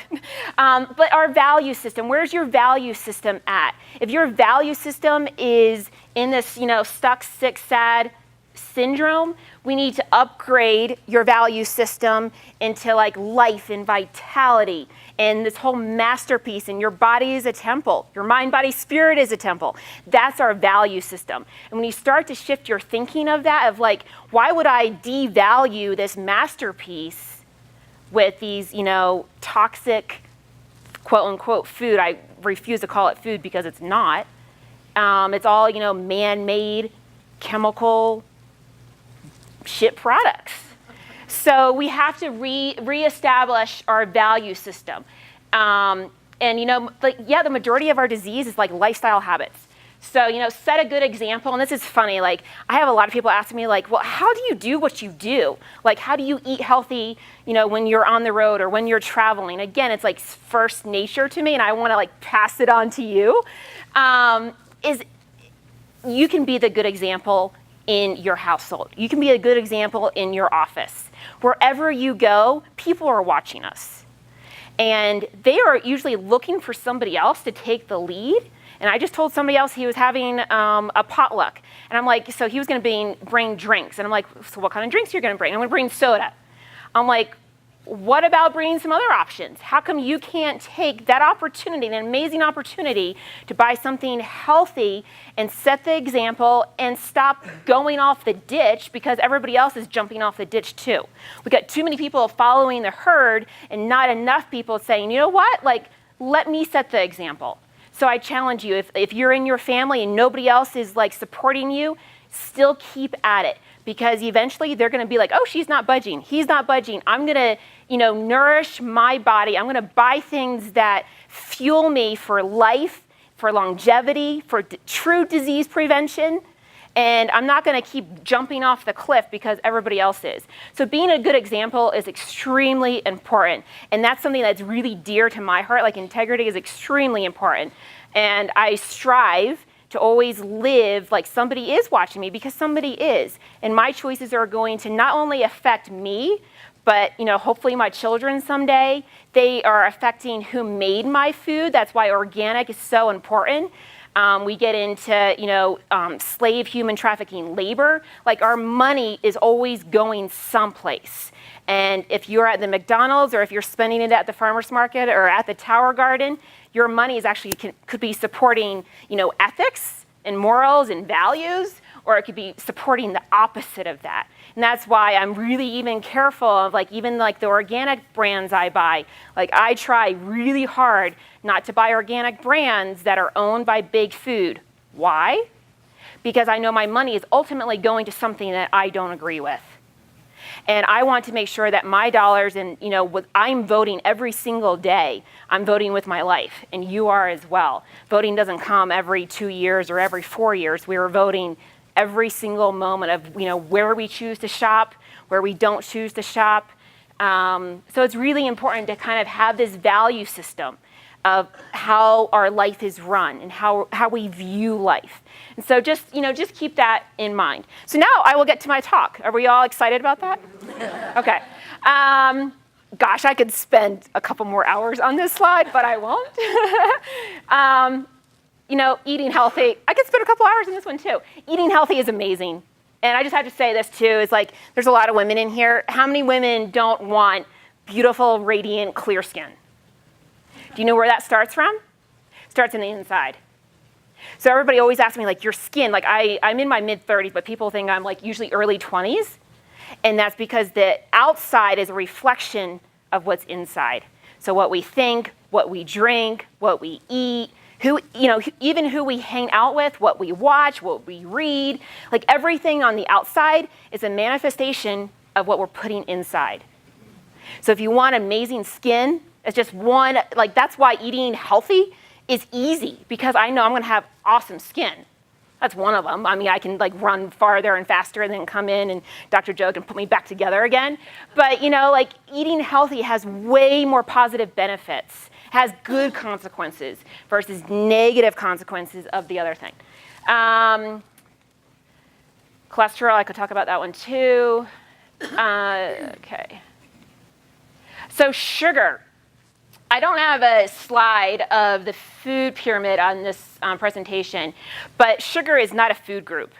But our value system, where's your value system at? If your value system is in this, stuck, sick, sad syndrome, we need to upgrade your value system into like life and vitality and this whole masterpiece, and your body is a temple. Your mind, body, spirit is a temple. That's our value system. And when you start to shift your thinking of that, of like, why would I devalue this masterpiece with these, toxic, quote unquote, food? I refuse to call it food because it's not. It's all, man-made, chemical, shit products. So we have to reestablish our value system. The majority of our disease is like lifestyle habits. So, set a good example. And this is funny. Like, I have a lot of people asking me like, well, how do you do what you do? Like, how do you eat healthy, when you're on the road or when you're traveling? Again, it's like first nature to me, and I want to like pass it on to you. Is you can be the good example in your household. You can be a good example in your office. Wherever you go, people are watching us. And they are usually looking for somebody else to take the lead. And I just told somebody else he was having a potluck. And I'm like, so he was going to bring drinks. And I'm like, so what kind of drinks are you going to bring? I'm going to bring soda. I'm like, what about bringing some other options? How come you can't take that opportunity, an amazing opportunity, to buy something healthy and set the example and stop going off the ditch because everybody else is jumping off the ditch too? We got too many people following the herd and not enough people saying, you know what, like, let me set the example. So I challenge you, if you're in your family and nobody else is like supporting you, still keep at it. Because eventually they're going to be like, oh, she's not budging. He's not budging. I'm going to, nourish my body. I'm going to buy things that fuel me for life, for longevity, for true disease prevention. And I'm not going to keep jumping off the cliff because everybody else is. So being a good example is extremely important. And that's something that's really dear to my heart. Like, integrity is extremely important. And I strive to always live like somebody is watching me, because somebody is. And my choices are going to not only affect me, but hopefully my children someday. They are affecting who made my food. That's why organic is so important. We get into slave human trafficking labor. Like, our money is always going someplace. And if you're at the McDonald's, or if you're spending it at the farmer's market or at the Tower Garden, your money is actually could be supporting, ethics and morals and values, or it could be supporting the opposite of that. And that's why I'm really even careful of even the organic brands I buy. Like, I try really hard not to buy organic brands that are owned by big food. Why? Because I know my money is ultimately going to something that I don't agree with. And I want to make sure that my dollars, and I'm voting every single day. I'm voting with my life, and you are as well. Voting doesn't come every 2 years or every 4 years. We are voting every single moment of where we choose to shop, where we don't choose to shop. So it's really important to kind of have this value system of how our life is run and how we view life. And so just keep that in mind. So now I will get to my talk. Are we all excited about that? Okay. gosh, I could spend a couple more hours on this slide, but I won't. Eating healthy, I could spend a couple hours on this one too. Eating healthy is amazing. And I just have to say this too, is like, there's a lot of women in here. How many women don't want beautiful, radiant, clear skin? Do you know where that starts from? It starts in the inside. So everybody always asks me, like, your skin, like I'm in my mid-30s, but people think I'm like usually early 20s. And that's because the outside is a reflection of what's inside. So what we think, what we drink, what we eat, even who we hang out with, what we watch, what we read, like everything on the outside is a manifestation of what we're putting inside. So if you want amazing skin, it's just one, like that's why eating healthy is easy, because I know I'm gonna have awesome skin. That's one of them. I mean, I can like run farther and faster and then come in and Dr. Joe can put me back together again. But like eating healthy has way more positive benefits, has good consequences versus negative consequences of the other thing. Cholesterol, I could talk about that one too. Okay. So sugar. I don't have a slide of the food pyramid on this presentation, but sugar is not a food group,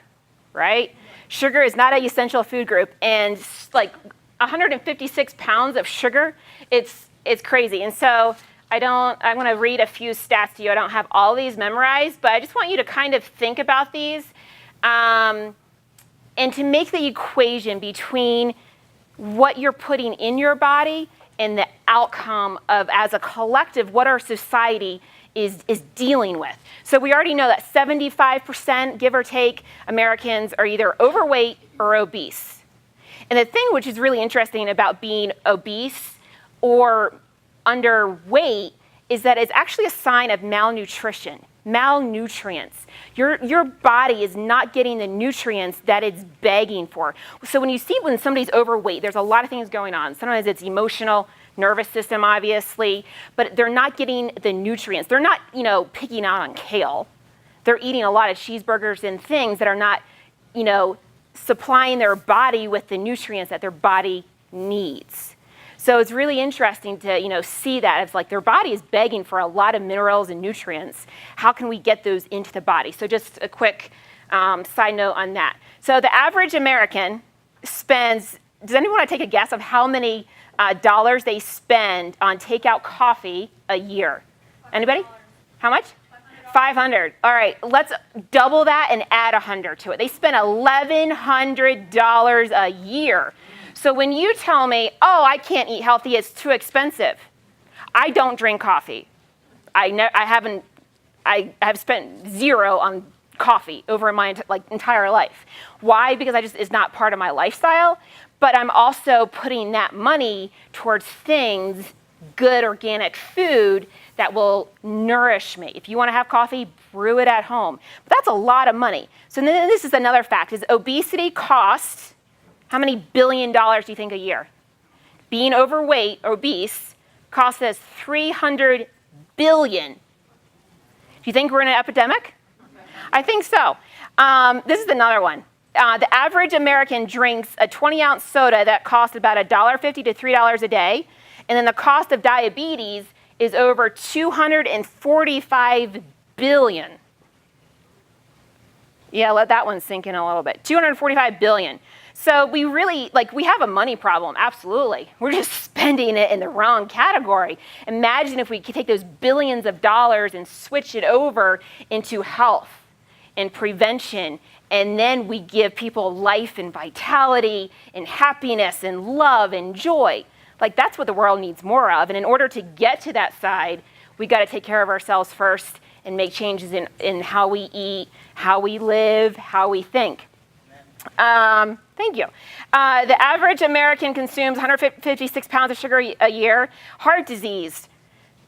right? Sugar is not an essential food group, and like 156 pounds of sugar, it's crazy. And so I'm going to read a few stats to you. I don't have all these memorized, but I just want you to kind of think about these and to make the equation between what you're putting in your body and the outcome of, as a collective, what our society is dealing with. So we already know that 75%, give or take, Americans are either overweight or obese. And the thing which is really interesting about being obese or underweight is that it's actually a sign of malnutrition, malnutrients. Your body is not getting the nutrients that it's begging for. So when somebody's overweight, there's a lot of things going on. Sometimes it's emotional, nervous system, obviously, but they're not getting the nutrients. They're not, picking out on kale. They're eating a lot of cheeseburgers and things that are not, supplying their body with the nutrients that their body needs. So it's really interesting to, see that. It's like their body is begging for a lot of minerals and nutrients. How can we get those into the body? So just a quick side note on that. So the average American spends, does anyone want to take a guess of how many dollars they spend on takeout coffee a year? Anybody? How much? 500. All right, let's double that and add 100 to it. They spend $1,100 a year. So when you tell me, oh, I can't eat healthy, it's too expensive. I don't drink coffee. I have spent zero on coffee over my entire life. Why? Because it's not part of my lifestyle, but I'm also putting that money towards things, good organic food that will nourish me. If you want to have coffee, brew it at home. But that's a lot of money. So then this is another fact, is obesity costs, how many billion dollars do you think a year? Being overweight, obese, costs us $300 billion. Do you think we're in an epidemic? I think so. This is another one. The average American drinks a 20-ounce soda that costs about $1.50 to $3 a day, and then the cost of diabetes is over $245 billion. Yeah, let that one sink in a little bit. $245 billion. So we really, we have a money problem, absolutely. We're just spending it in the wrong category. Imagine if we could take those billions of dollars and switch it over into health and prevention, and then we give people life and vitality and happiness and love and joy. That's what the world needs more of. And in order to get to that side, we got to take care of ourselves first and make changes in how we eat, how we live, how we think. Thank you. The average American consumes 156 pounds of sugar a year. Heart disease.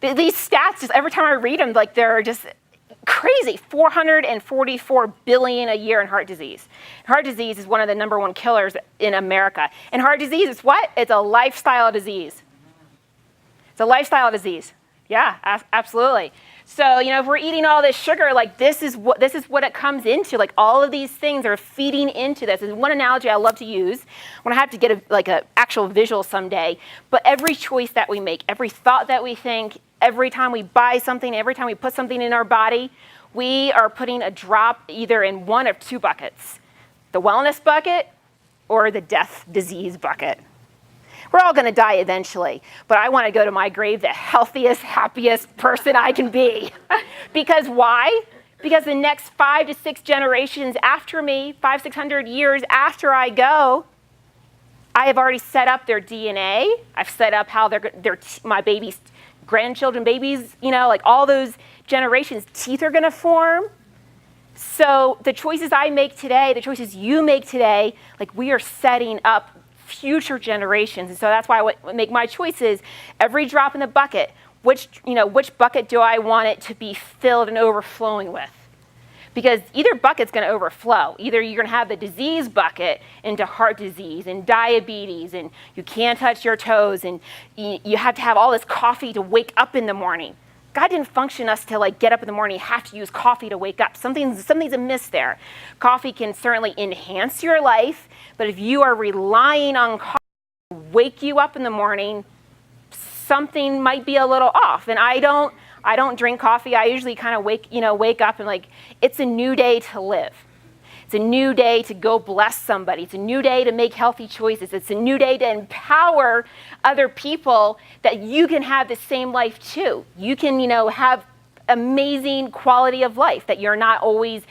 These stats, just every time I read them, they're just crazy. 444 billion a year in heart disease. Heart disease is one of the number one killers in America. And heart disease is what? It's a lifestyle disease. It's a lifestyle disease. Yeah, absolutely. So, if we're eating all this sugar, like this is what it comes into. Like all of these things are feeding into this. There's one analogy I love to use when I have to get a actual visual someday. But every choice that we make, every thought that we think, every time we buy something, every time we put something in our body, we are putting a drop either in one of two buckets: the wellness bucket or the death disease bucket. We're all going to die eventually, but I want to go to my grave the healthiest, happiest person I can be. Because why? Because the next 5 to 6 generations after me, 600 years after I go, I have already set up their DNA. I've set up how my babies, grandchildren, babies, like all those generations, teeth are going to form. So the choices I make today, the choices you make today, like we are setting up future generations. And so that's why I make my choices. Every drop in the bucket, which bucket do I want it to be filled and overflowing with? Because either bucket's going to overflow. Either you're going to have the disease bucket into heart disease and diabetes, and you can't touch your toes, and you have to have all this coffee to wake up in the morning. God didn't function us to get up in the morning. You have to use coffee to wake up. Something's amiss there. Coffee can certainly enhance your life, but if you are relying on coffee to wake you up in the morning, something might be a little off. And I don't drink coffee. I usually kind of wake up and it's a new day to live. It's a new day to go bless somebody. It's a new day to make healthy choices. It's a new day to empower other people that you can have the same life too. You can, have amazing quality of life, that you're not always,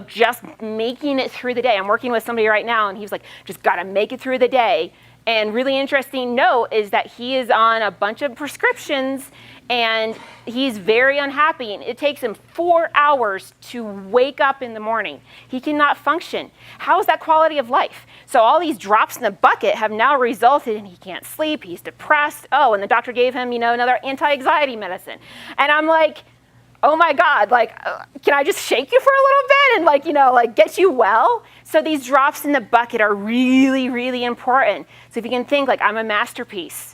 just making it through the day. I'm working with somebody right now and he's like, just got to make it through the day. And really interesting note is that he is on a bunch of prescriptions and he's very unhappy. And it takes him 4 hours to wake up in the morning. He cannot function. How is that quality of life? So all these drops in the bucket have now resulted in he can't sleep, he's depressed. Oh, and the doctor gave him, another anti-anxiety medicine. And I'm like, oh my God, can I just shake you for a little bit and get you well? So these drops in the bucket are really, really important. So if you can think I'm a masterpiece,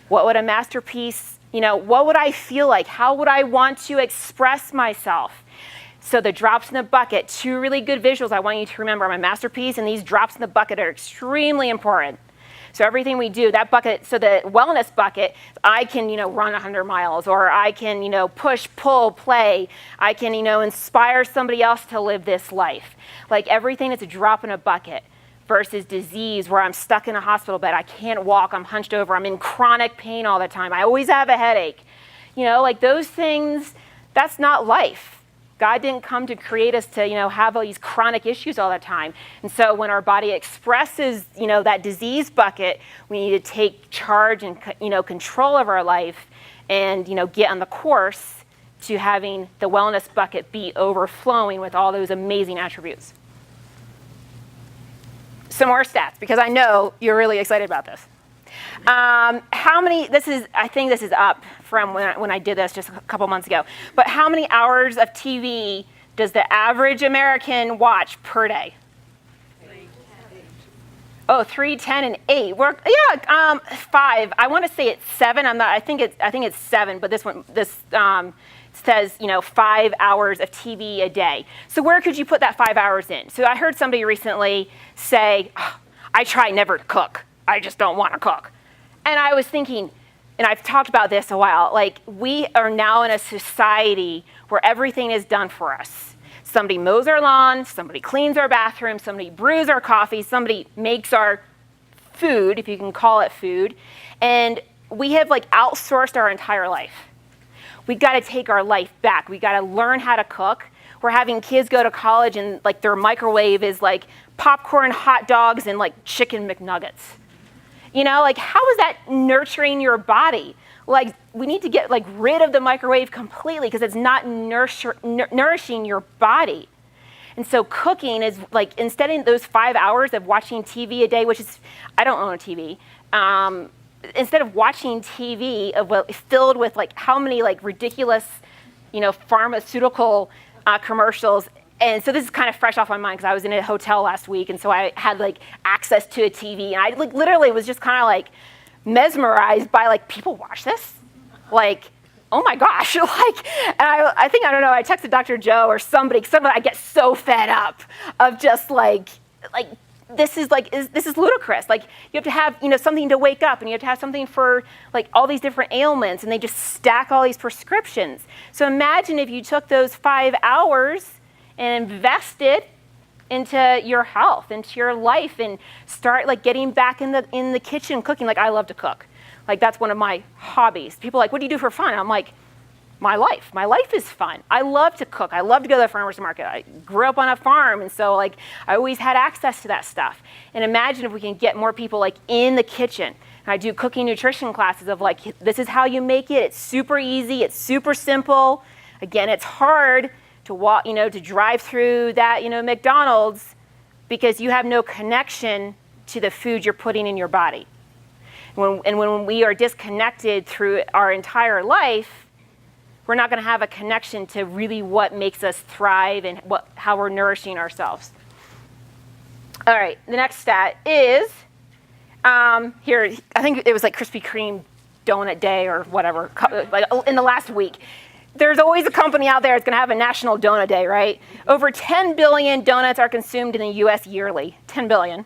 what would a masterpiece, what would I feel like? How would I want to express myself? So the drops in the bucket, 2 really good visuals I want you to remember. I'm a masterpiece, and these drops in the bucket are extremely important. So everything we do, that bucket, so the wellness bucket, I can, run 100 miles, or I can, push, pull, play. I can, inspire somebody else to live this life. Everything is a drop in a bucket versus disease where I'm stuck in a hospital bed. I can't walk, I'm hunched over, I'm in chronic pain all the time. I always have a headache. Those things, that's not life. God didn't come to create us to, have all these chronic issues all the time. And so when our body expresses, that disease bucket, we need to take charge and, control of our life and, get on the course to having the wellness bucket be overflowing with all those amazing attributes. Some more stats, because I know you're really excited about this. I think this is up from when I did this just a couple months ago, but how many hours of TV does the average American watch per day? 3, 10, and 8. 5. I want to say it's 7. I think it's 7, but this says 5 hours of TV a day. So where could you put that 5 hours in? So I heard somebody recently say, I try never to cook. I just don't want to cook. And I was thinking, and I've talked about this a while, we are now in a society where everything is done for us. Somebody mows our lawn, somebody cleans our bathroom, somebody brews our coffee, somebody makes our food, if you can call it food. And we have outsourced our entire life. We got to take our life back. We got to learn how to cook. We're having kids go to college and their microwave is popcorn, hot dogs, and chicken McNuggets. How is that nurturing your body? We need to get rid of the microwave completely because it's not nourishing your body. And so cooking is instead of those 5 hours of watching TV a day, which is, I don't own a TV, instead of watching TV filled with how many ridiculous, pharmaceutical commercials. And so this is kind of fresh off my mind because I was in a hotel last week, and so I had access to a TV, and I literally was just kind of mesmerized by people watch this. oh my gosh, like, and I think, I don't know, I texted Dr. Joe or somebody, I get so fed up of just like, this is ludicrous. Like, you have to have, something to wake up, and you have to have something for like all these different ailments, and they just stack all these prescriptions. So imagine if you took those 5 hours and invested into your health, into your life, and start like getting back in the kitchen cooking. Like, I love to cook. Like, that's one of my hobbies. People are like, what do you do for fun? I'm like, my life. My life is fun. I love to cook. I love to go to the farmer's market. I grew up on a farm, and so like I always had access to that stuff. And imagine if we can get more people like in the kitchen. And I do cooking nutrition classes of like, this is how you make it. It's super easy. It's super simple. Again, it's hard to walk, to drive through that, McDonald's, because you have no connection to the food you're putting in your body. When we are disconnected through our entire life, we're not going to have a connection to really what makes us thrive and how we're nourishing ourselves. All right, the next stat is, here, I think it was like Krispy Kreme donut day or whatever, like in the last week. There's always a company out there that's going to have a national donut day, right? Over 10 billion donuts are consumed in the U.S. yearly, 10 billion.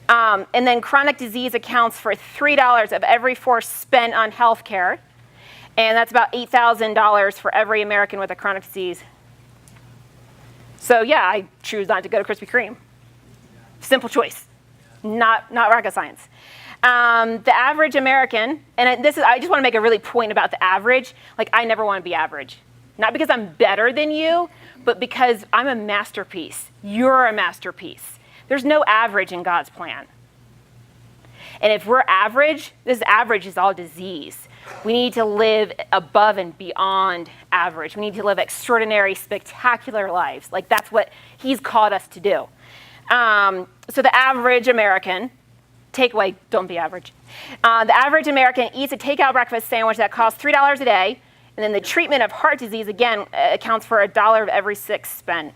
And then chronic disease accounts for $3 of every $4 spent on health care. And that's about $8,000 for every American with a chronic disease. So yeah, I choose not to go to Krispy Kreme. Simple choice, not rocket science. The average American, and I just want to make a really point about the average. Like, I never want to be average. Not because I'm better than you, but because I'm a masterpiece. You're a masterpiece. There's no average in God's plan. And if we're average, this average is all disease. We need to live above and beyond average. We need to live extraordinary, spectacular lives. Like, that's what he's called us to do. So the average American, takeaway, don't be average. The average American eats a takeout breakfast sandwich that costs $3 a day. And then the treatment of heart disease, again, accounts for $1 of every 6 spent.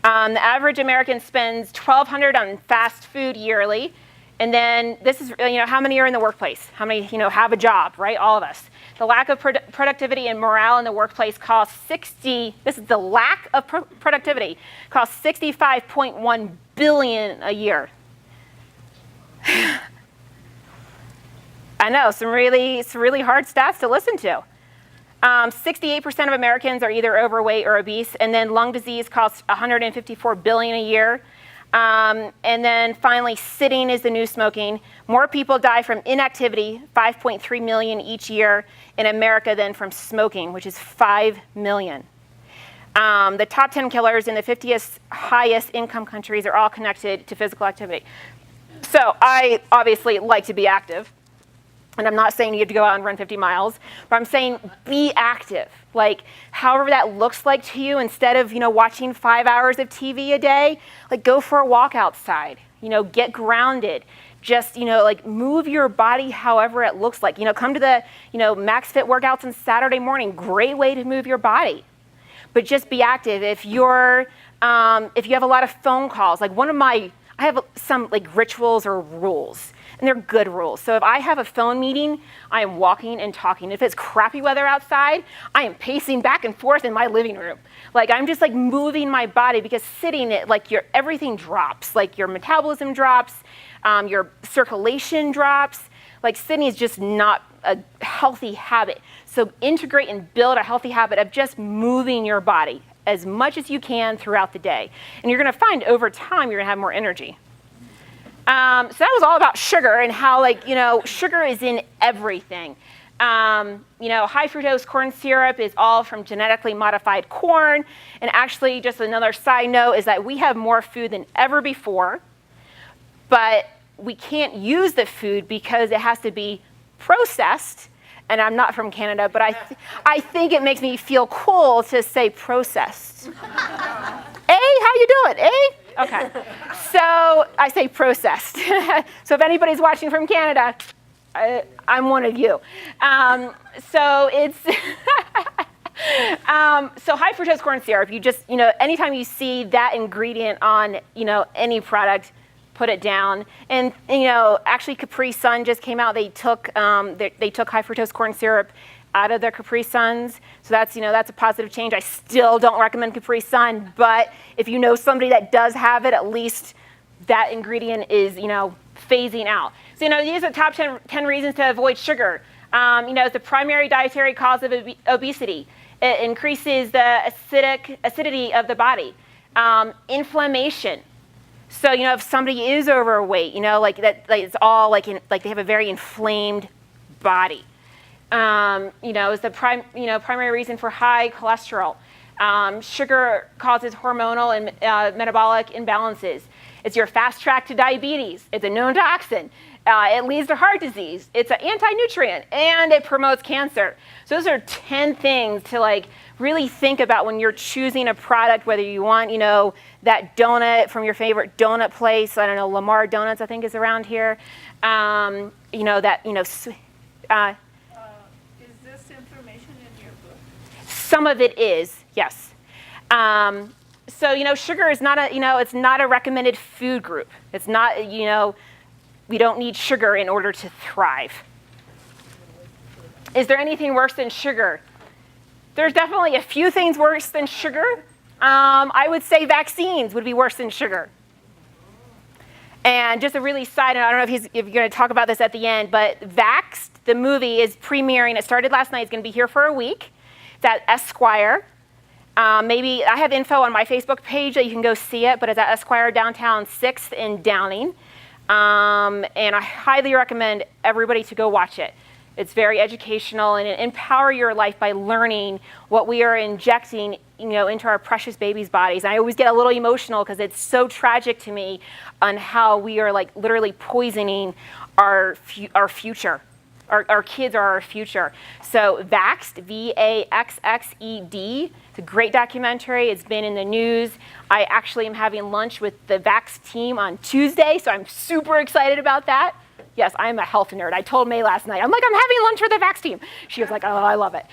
The average American spends $1,200 on fast food yearly. And then this is, how many are in the workplace? How many, have a job, right? All of us. The lack of productivity and morale in the workplace costs the lack of productivity costs $65.1 billion a year. I know, some really hard stats to listen to. 68% of Americans are either overweight or obese, and then lung disease costs $154 billion a year. And then finally, sitting is the new smoking. More people die from inactivity, 5.3 million each year in America than from smoking, which is 5 million. The top 10 killers in the 50 highest income countries are all connected to physical activity. So I obviously like to be active. And I'm not saying you have to go out and run 50 miles, but I'm saying be active. Like, however that looks like to you, instead of, watching 5 hours of TV a day, like, go for a walk outside, get grounded. Just, move your body however it looks like. Come to the, Max Fit workouts on Saturday morning. Great way to move your body. But just be active. If you have a lot of phone calls, like I have some like rituals or rules. And they're good rules. So if I have a phone meeting, I am walking and talking. If it's crappy weather outside, I am pacing back and forth in my living room. Like, I'm just like moving my body, because sitting, everything drops. Like, your metabolism drops, your circulation drops. Like, sitting is just not a healthy habit. So integrate and build a healthy habit of just moving your body as much as you can throughout the day. And you're gonna find over time, you're gonna have more energy. So that was all about sugar and how, sugar is in everything. High fructose corn syrup is all from genetically modified corn. And actually, just another side note is that we have more food than ever before, but we can't use the food because it has to be processed. And I'm not from Canada, but I think it makes me feel cool to say processed. How you doing? Okay, so I say processed. So if anybody's watching from Canada, I'm one of you. So it's so high fructose corn syrup. You just, anytime you see that ingredient on, any product, put it down. And actually Capri Sun just came out. They took they took high fructose corn syrup out of their Capri Suns. So that's a positive change. I still don't recommend Capri Sun, but if you know somebody that does have it, at least that ingredient is phasing out. So these are the top 10 reasons to avoid sugar. It's the primary dietary cause of obesity. It increases the acidity of the body. Inflammation. So if somebody is overweight, it's all like they have a very inflamed body. Is the primary reason for high cholesterol. Sugar causes hormonal and metabolic imbalances. It's your fast track to diabetes. It's a known toxin. It leads to heart disease. It's an anti-nutrient, and it promotes cancer. So those are 10 things to really think about when you're choosing a product, whether you want, that donut from your favorite donut place. I don't know, Lamar Donuts, I think, is around here. Is this information in your book? Some of it is, yes. So sugar is not it's not a recommended food group. It's not, we don't need sugar in order to thrive. Is there anything worse than sugar? There's definitely a few things worse than sugar. I would say vaccines would be worse than sugar. And just a really side note, I don't know if you're going to talk about this at the end, but Vaxxed, the movie, is premiering. It started last night. It's going to be here for a week. It's at Esquire. Maybe I have info on my Facebook page that you can go see it, but it's at Esquire downtown 6th in Downing. And I highly recommend everybody to go watch it. It's very educational, and it empower your life by learning what we are injecting, into our precious babies' bodies. And I always get a little emotional because it's so tragic to me on how we are literally poisoning our future. Our kids are our future. So Vaxxed, Vaxxed. It's a great documentary. It's been in the news. I actually am having lunch with the Vaxxed team on Tuesday, so I'm super excited about that. Yes, I am a health nerd. I told May last night, I'm having lunch with the Vaxxed team. She was like, oh, I love it.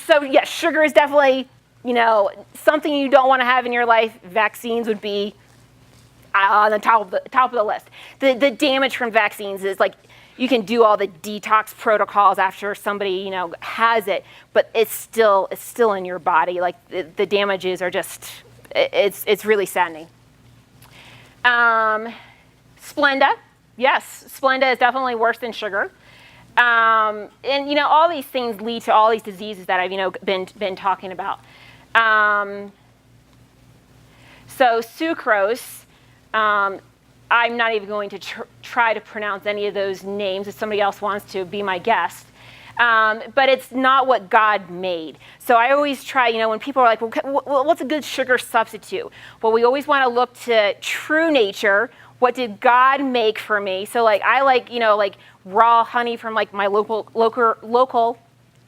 So yes, sugar is definitely, something you don't want to have in your life. Vaccines would be on the top of the list. The damage from vaccines is you can do all the detox protocols after somebody has it, but it's still in your body. The damages are just it's really saddening. Splenda, yes, Splenda is definitely worse than sugar. And all these things lead to all these diseases that I've been talking about. So sucrose. I'm not even going to try to pronounce any of those names. If somebody else wants to be my guest. But it's not what God made. So I always try, when people are like, well, what's a good sugar substitute? Well, we always want to look to true nature. What did God make for me? So I like raw honey from my local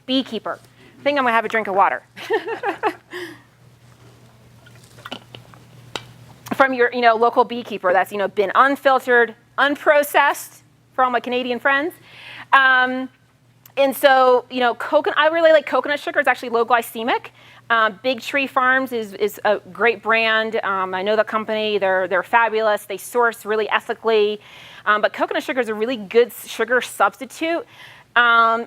beekeeper. I think I'm going to have a drink of water. From your local beekeeper that's been unfiltered, unprocessed, for all my Canadian friends. And so coconut, I really like coconut sugar. It's actually low glycemic. Big Tree Farms is a great brand. I know the company. They're fabulous. They source really ethically. But coconut sugar is a really good sugar substitute. And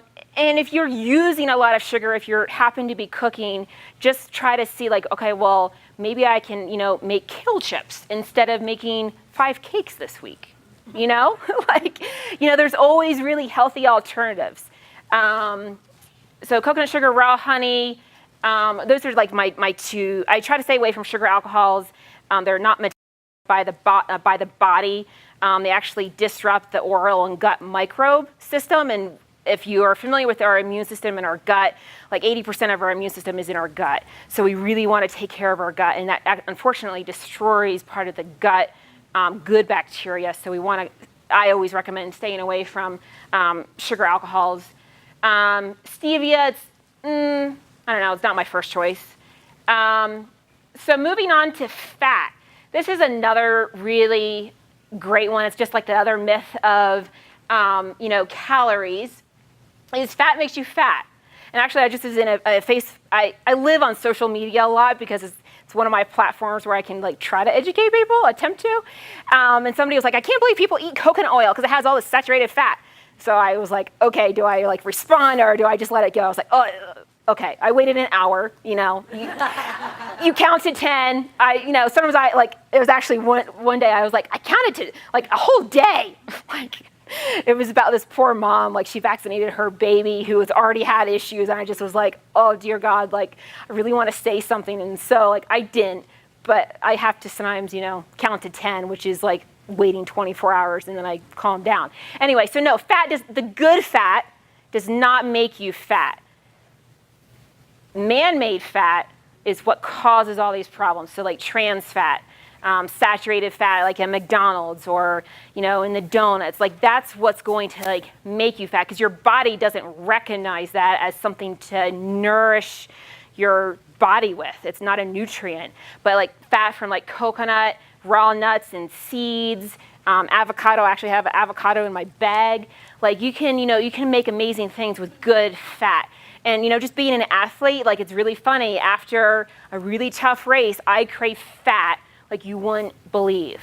if you're using a lot of sugar, if you happen to be cooking, just try to see okay, well, maybe I can, make kale chips instead of making 5 cakes this week. There's always really healthy alternatives. So coconut sugar, raw honey, those are my two. I try to stay away from sugar alcohols. They're not meant by the body. They actually disrupt the oral and gut microbe system. And if you are familiar with our immune system and our gut, 80% of our immune system is in our gut. So we really want to take care of our gut, and that unfortunately destroys part of the gut good bacteria. So I always recommend staying away from sugar alcohols. Stevia, I don't know, it's not my first choice. So moving on to fat. This is another really great one. It's just like the other myth of, calories. Is fat makes you fat. And actually, I just was in I live on social media a lot because It's one of my platforms where I can like try to educate people, attempt to. And somebody was like, I can't believe people eat coconut oil because it has all this saturated fat. So I was like, okay, do I like respond or do I just let it go? I was like, oh, okay. I waited an hour, you count to 10. Sometimes it was actually one day I was like, I counted to like a whole day. Like, it was about this poor mom, like she vaccinated her baby who has already had issues. And I just was like, oh dear God, like I really want to say something. And so like I didn't, but I have to sometimes, count to 10, which is like waiting 24 hours and then I calm down. Anyway, so no, the good fat does not make you fat. Man-made fat is what causes all these problems. So like trans fat, saturated fat like at McDonald's or in the donuts, like that's what's going to like make you fat because your body doesn't recognize that as something to nourish your body with. It's not a nutrient. But like fat from like coconut, raw nuts and seeds, avocado. I actually have avocado in my bag. Like you can make amazing things with good fat. And just being an athlete, like it's really funny. After a really tough race, I crave fat like you wouldn't believe.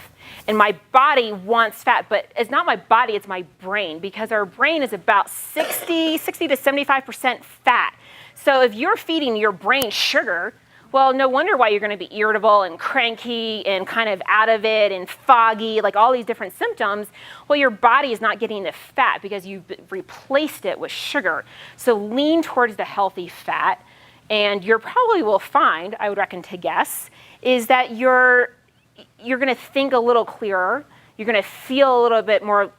And my body wants fat, but it's not my body, it's my brain, because our brain is about 60 to 75% fat. So if you're feeding your brain sugar, well, no wonder why you're going to be irritable and cranky and kind of out of it and foggy, like all these different symptoms. Well, your body is not getting the fat because you've replaced it with sugar. So lean towards the healthy fat, and you probably will find, I would reckon to guess, is that you're going to think a little clearer. You're going to feel a little bit more,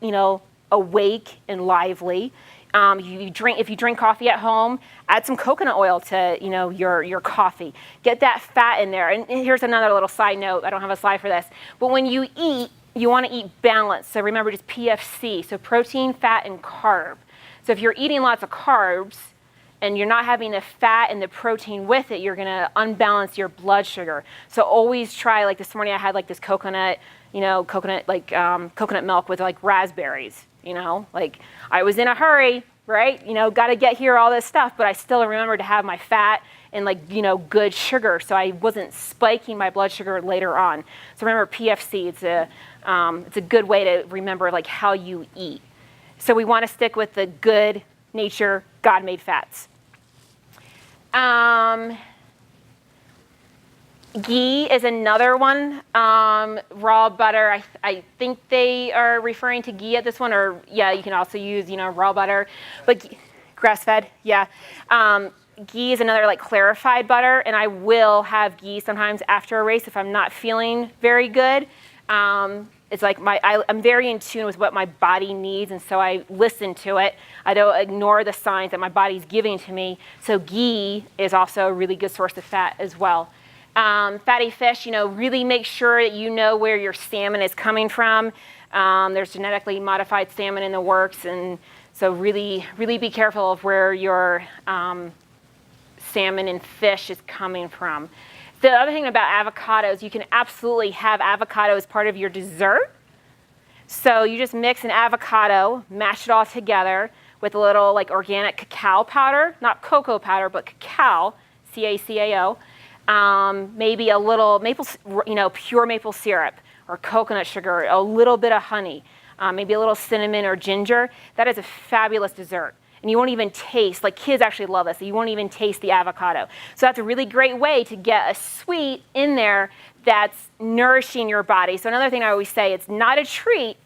awake and lively. If you drink coffee at home, add some coconut oil to your coffee. Get that fat in there. And here's another little side note. I don't have a slide for this, but when you eat, you want to eat balanced. So remember, just PFC. So protein, fat, and carb. So if you're eating lots of carbs and you're not having the fat and the protein with it, you're going to unbalance your blood sugar. So always try, like this morning I had like this coconut milk with like raspberries, like I was in a hurry, right? Got to get here, all this stuff, but I still remember to have my fat and good sugar. So I wasn't spiking my blood sugar later on. So remember PFC, it's a good way to remember like how you eat. So we want to stick with the good nature, God-made fats. Ghee is another one. Raw butter, I think they are referring to ghee at this one, or yeah, you can also use, raw butter, but grass-fed, yeah. Ghee is another like clarified butter, and I will have ghee sometimes after a race if I'm not feeling very good. It's like I'm very in tune with what my body needs, and so I listen to it. I don't ignore the signs that my body's giving to me. So ghee is also a really good source of fat as well. Fatty fish, really make sure that you know where your salmon is coming from. There's genetically modified salmon in the works, and so really, really be careful of where your salmon and fish is coming from. The other thing about avocados, you can absolutely have avocado as part of your dessert. So you just mix an avocado, mash it all together with a little like organic cacao powder, not cocoa powder, but cacao, C-A-C-A-O. Maybe a little pure maple syrup or coconut sugar, a little bit of honey, maybe a little cinnamon or ginger. That is a fabulous dessert. And you won't even taste, like kids actually love this, you won't even taste the avocado. So that's a really great way to get a sweet in there that's nourishing your body. So another thing I always say, it's not a treat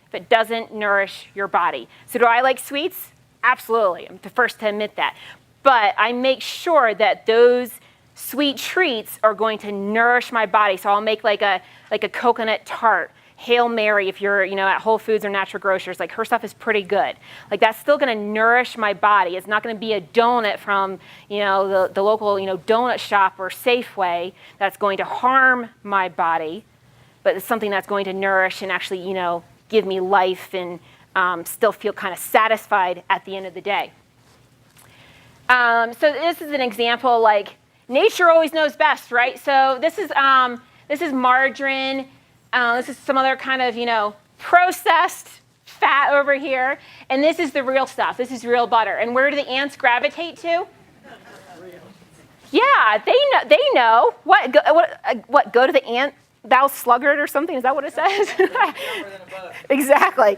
if it doesn't nourish your body. So do I like sweets? Absolutely, I'm the first to admit that. But I make sure that those sweet treats are going to nourish my body. So I'll make like a coconut tart. Hail Mary, if you're at Whole Foods or Natural Grocers, like her stuff is pretty good. Like that's still going to nourish my body. It's not going to be a donut from the local donut shop or Safeway that's going to harm my body, but it's something that's going to nourish and actually give me life and still feel kind of satisfied at the end of the day. So this is an example, like nature always knows best, right? So this is margarine. This is some other kind of, processed fat over here. And this is the real stuff. This is real butter. And where do the ants gravitate to? Yeah, they know. What, go to the ant, thou sluggard or something? Is that what it says? Exactly.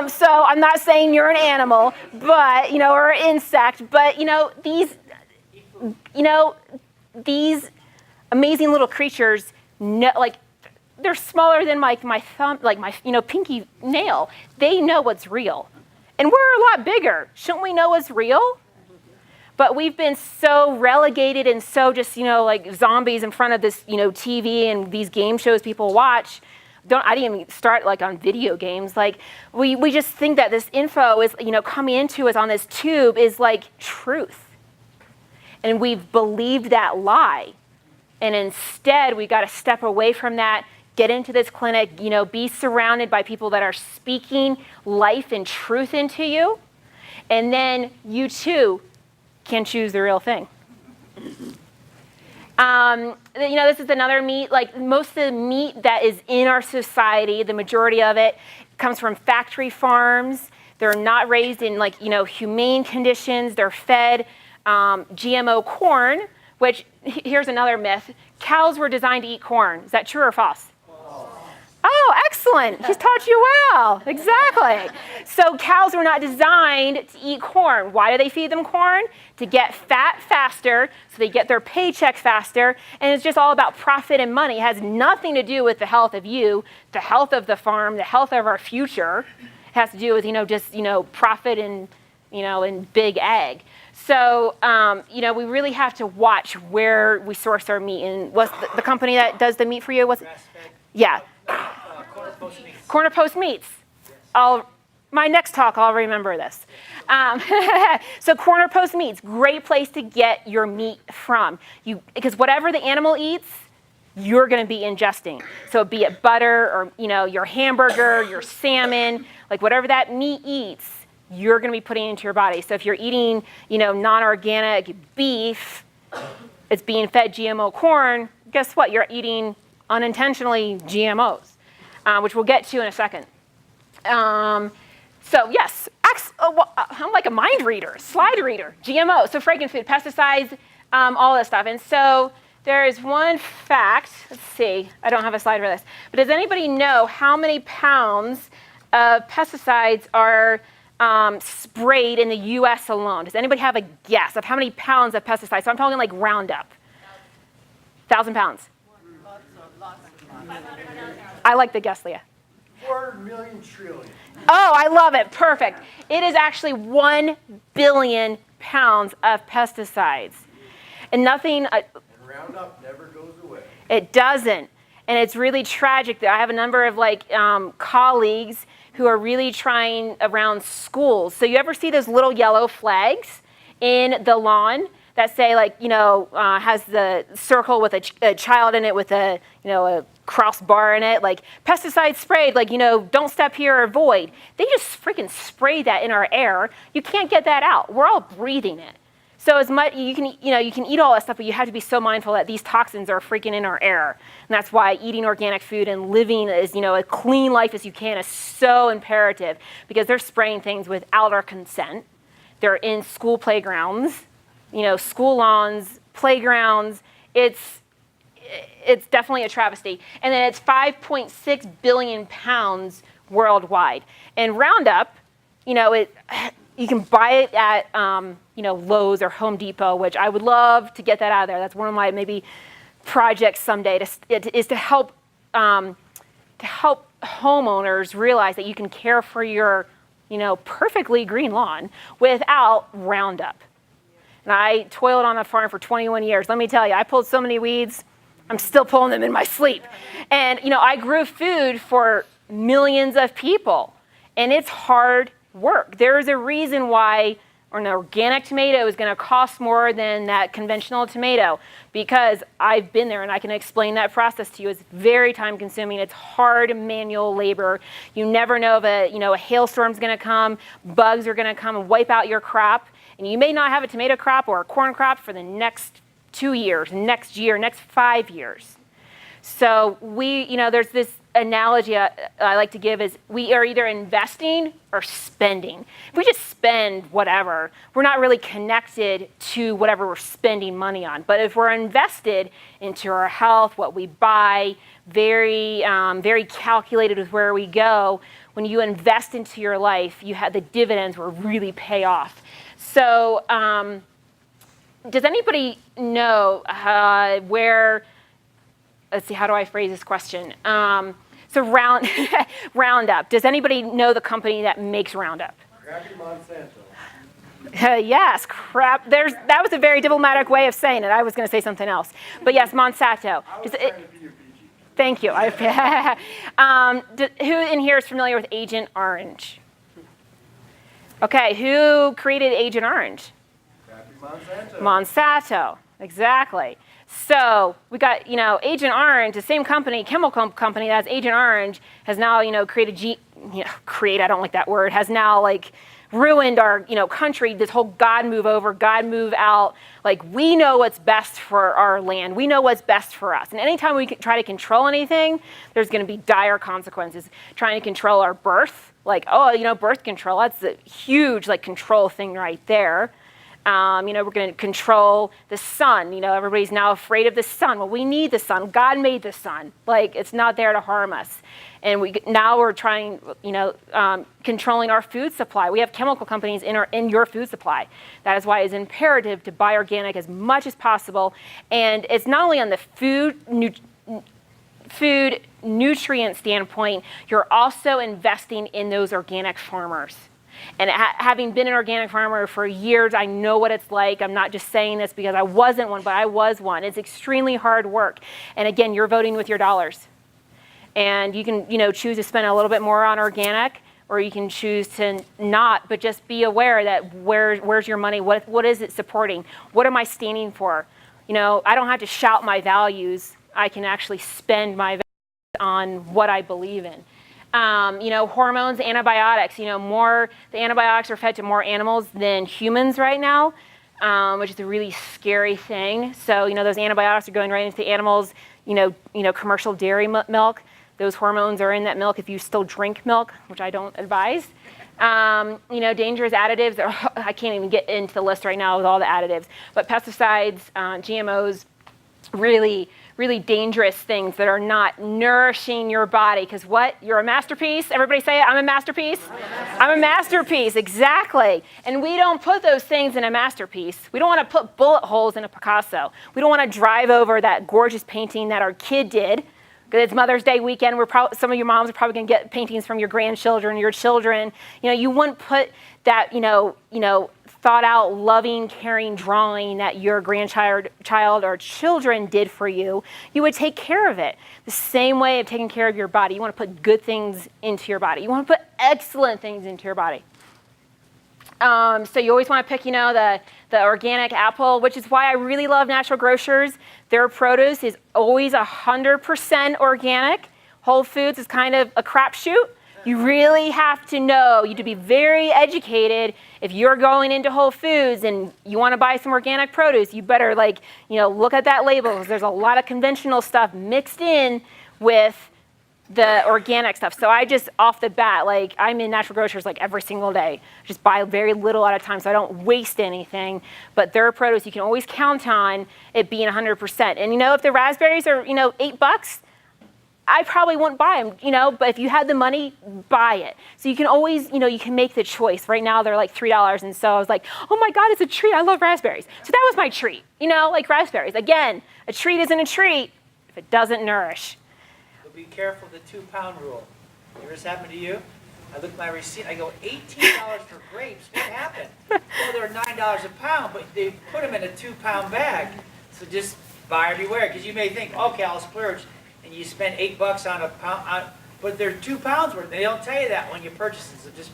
So I'm not saying you're an animal, but, or an insect, but, these amazing little creatures, like, they're smaller than my thumb, like my, pinky nail. They know what's real. And we're a lot bigger. Shouldn't we know what's real? But we've been so relegated and so just, like zombies in front of this, TV and these game shows people watch. I didn't even start like on video games. Like we just think that this info is, coming into us on this tube is like truth. And we've believed that lie. And instead, we got to step away from that, get into this clinic, be surrounded by people that are speaking life and truth into you. And then you too can choose the real thing. This is another meat, like most of the meat that is in our society, the majority of it comes from factory farms. They're not raised in like, humane conditions. They're fed GMO corn, which here's another myth. Cows were designed to eat corn. Is that true or false? Oh, excellent. He's taught you well. Exactly. So cows were not designed to eat corn. Why do they feed them corn? To get fat faster, so they get their paycheck faster. And it's just all about profit and money. It has nothing to do with the health of you, the health of the farm, the health of our future. It has to do with, just, profit and, and big ag. So, we really have to watch where we source our meat. And what's the company that does the meat for you? What's it? Yeah. Corner Post Meats. My next talk, I'll remember this. So Corner Post Meats, great place to get your meat from. Because whatever the animal eats, you're going to be ingesting. So be it butter or, your hamburger, your salmon, like whatever that meat eats, you're going to be putting into your body. So if you're eating, non-organic beef, it's being fed GMO corn, guess what? You're eating unintentionally GMOs, which we'll get to in a second. So yes, I'm like a mind reader, slide reader, GMO, so frankenfood, pesticides, all this stuff. And so there is one fact, let's see, I don't have a slide for this, but does anybody know how many pounds of pesticides are sprayed in the US alone? Does anybody have a guess of how many pounds of pesticides? So I'm talking like Roundup. 1,000 pounds. I like the guess, Leah. 400 million trillion. Oh, I love it. Perfect. It is actually 1 billion pounds of pesticides. And nothing... And Roundup never goes away. It doesn't. And it's really tragic. I have a number of colleagues who are really trying around schools. So you ever see those little yellow flags in the lawn that say has the circle with a child in it with a crossbar in it, like pesticide sprayed, don't step here or avoid. They just freaking spray that in our air. You can't get that out. We're all breathing it. So as much you can eat all that stuff, but you have to be so mindful that these toxins are freaking in our air. And that's why eating organic food and living as a clean life as you can is so imperative, because they're spraying things without our consent. They're in school playgrounds, school lawns, playgrounds. It's definitely a travesty. And then it's 5.6 billion pounds worldwide. And Roundup, you can buy it at Lowe's or Home Depot, which I would love to get that out of there. That's one of my maybe projects someday to help homeowners realize that you can care for your perfectly green lawn without Roundup. And I toiled on a farm for 21 years. Let me tell you, I pulled so many weeds. I'm still pulling them in my sleep. And, I grew food for millions of people. And it's hard work. There's a reason why an organic tomato is going to cost more than that conventional tomato, because I've been there and I can explain that process to you. It's very time consuming. It's hard manual labor. You never know if a hailstorm's going to come, bugs are going to come and wipe out your crop. And you may not have a tomato crop or a corn crop for the next 2 years, next year, next 5 years. So there's this analogy I like to give is we are either investing or spending. If we just spend whatever, we're not really connected to whatever we're spending money on. But if we're invested into our health, what we buy, very calculated with where we go, when you invest into your life, you have the dividends will really pay off. So does anybody know where, let's see, how do I phrase this question? So Roundup. Does anybody know the company that makes Roundup? Crappy Monsanto. Yes, crap. That was a very diplomatic way of saying it. I was going to say something else. But yes, Monsanto. I was trying to be your PG. Thank you. Who in here is familiar with Agent Orange? Okay, who created Agent Orange? Crappy Monsanto. Monsanto, exactly. So we got, Agent Orange, the same company, chemical company that's Agent Orange, has now, created, I don't like that word, has now ruined our, country, this whole God move over, God move out. We know what's best for our land. We know what's best for us. And anytime we try to control anything, there's going to be dire consequences. Trying to control our birth, birth control, that's a huge, control thing right there. We're going to control the sun. Everybody's now afraid of the sun. Well, we need the sun. God made the sun. It's not there to harm us. And we're trying, controlling our food supply. We have chemical companies in your food supply. That is why it's imperative to buy organic as much as possible. And it's not only on the food nutrient standpoint, you're also investing in those organic farmers. And having been an organic farmer for years, I know what it's like. I'm not just saying this because I wasn't one, but I was one. It's extremely hard work. And again, you're voting with your dollars. And you can, choose to spend a little bit more on organic, or you can choose to not, but just be aware that where's your money? What is it supporting? What am I standing for? I don't have to shout my values. I can actually spend my values on what I believe in. Hormones, antibiotics, the antibiotics are fed to more animals than humans right now, which is a really scary thing. So, those antibiotics are going right into the animals, commercial dairy milk. Those hormones are in that milk if you still drink milk, which I don't advise. Dangerous additives. I can't even get into the list right now with all the additives. But pesticides, GMOs, really dangerous things that are not nourishing your body. Because what? You're a masterpiece? Everybody say it. I'm a masterpiece? I'm a masterpiece, exactly. And we don't put those things in a masterpiece. We don't want to put bullet holes in a Picasso. We don't want to drive over that gorgeous painting that our kid did. Because it's Mother's Day weekend. Some of your moms are probably going to get paintings from your grandchildren, your children. You wouldn't put that, thought out, loving, caring drawing that your grandchild or children did for you. You would take care of it. The same way of taking care of your body. You want to put good things into your body. You want to put excellent things into your body. So you always want to pick, the organic apple, which is why I really love Natural Grocers. Their produce is always 100% organic. Whole Foods is kind of a crapshoot. You really have to know, you have to be very educated. If you're going into Whole Foods and you want to buy some organic produce, you better look at that label, because there's a lot of conventional stuff mixed in with the organic stuff. So I just, off the bat, I'm in Natural Grocers every single day. I just buy very little at a time so I don't waste anything. But their produce, you can always count on it being 100%. And if the raspberries are, $8, I probably wouldn't buy them, but if you had the money, buy it. So you can always, you can make the choice. Right now they're $3. And so I was like, oh my God, it's a treat. I love raspberries. So that was my treat, raspberries. Again, a treat isn't a treat if it doesn't nourish. But be careful of the 2-pound rule. Ever this happened to you? I look at my receipt, I go, $18 for grapes, what happened? Well, they're $9 a pound, but they put them in a 2-pound bag. So just buyer beware, because you may think, okay, I'll splurge. And you spend $8 on a pound, but they're 2 pounds worth. They don't tell you that when you purchase it. So just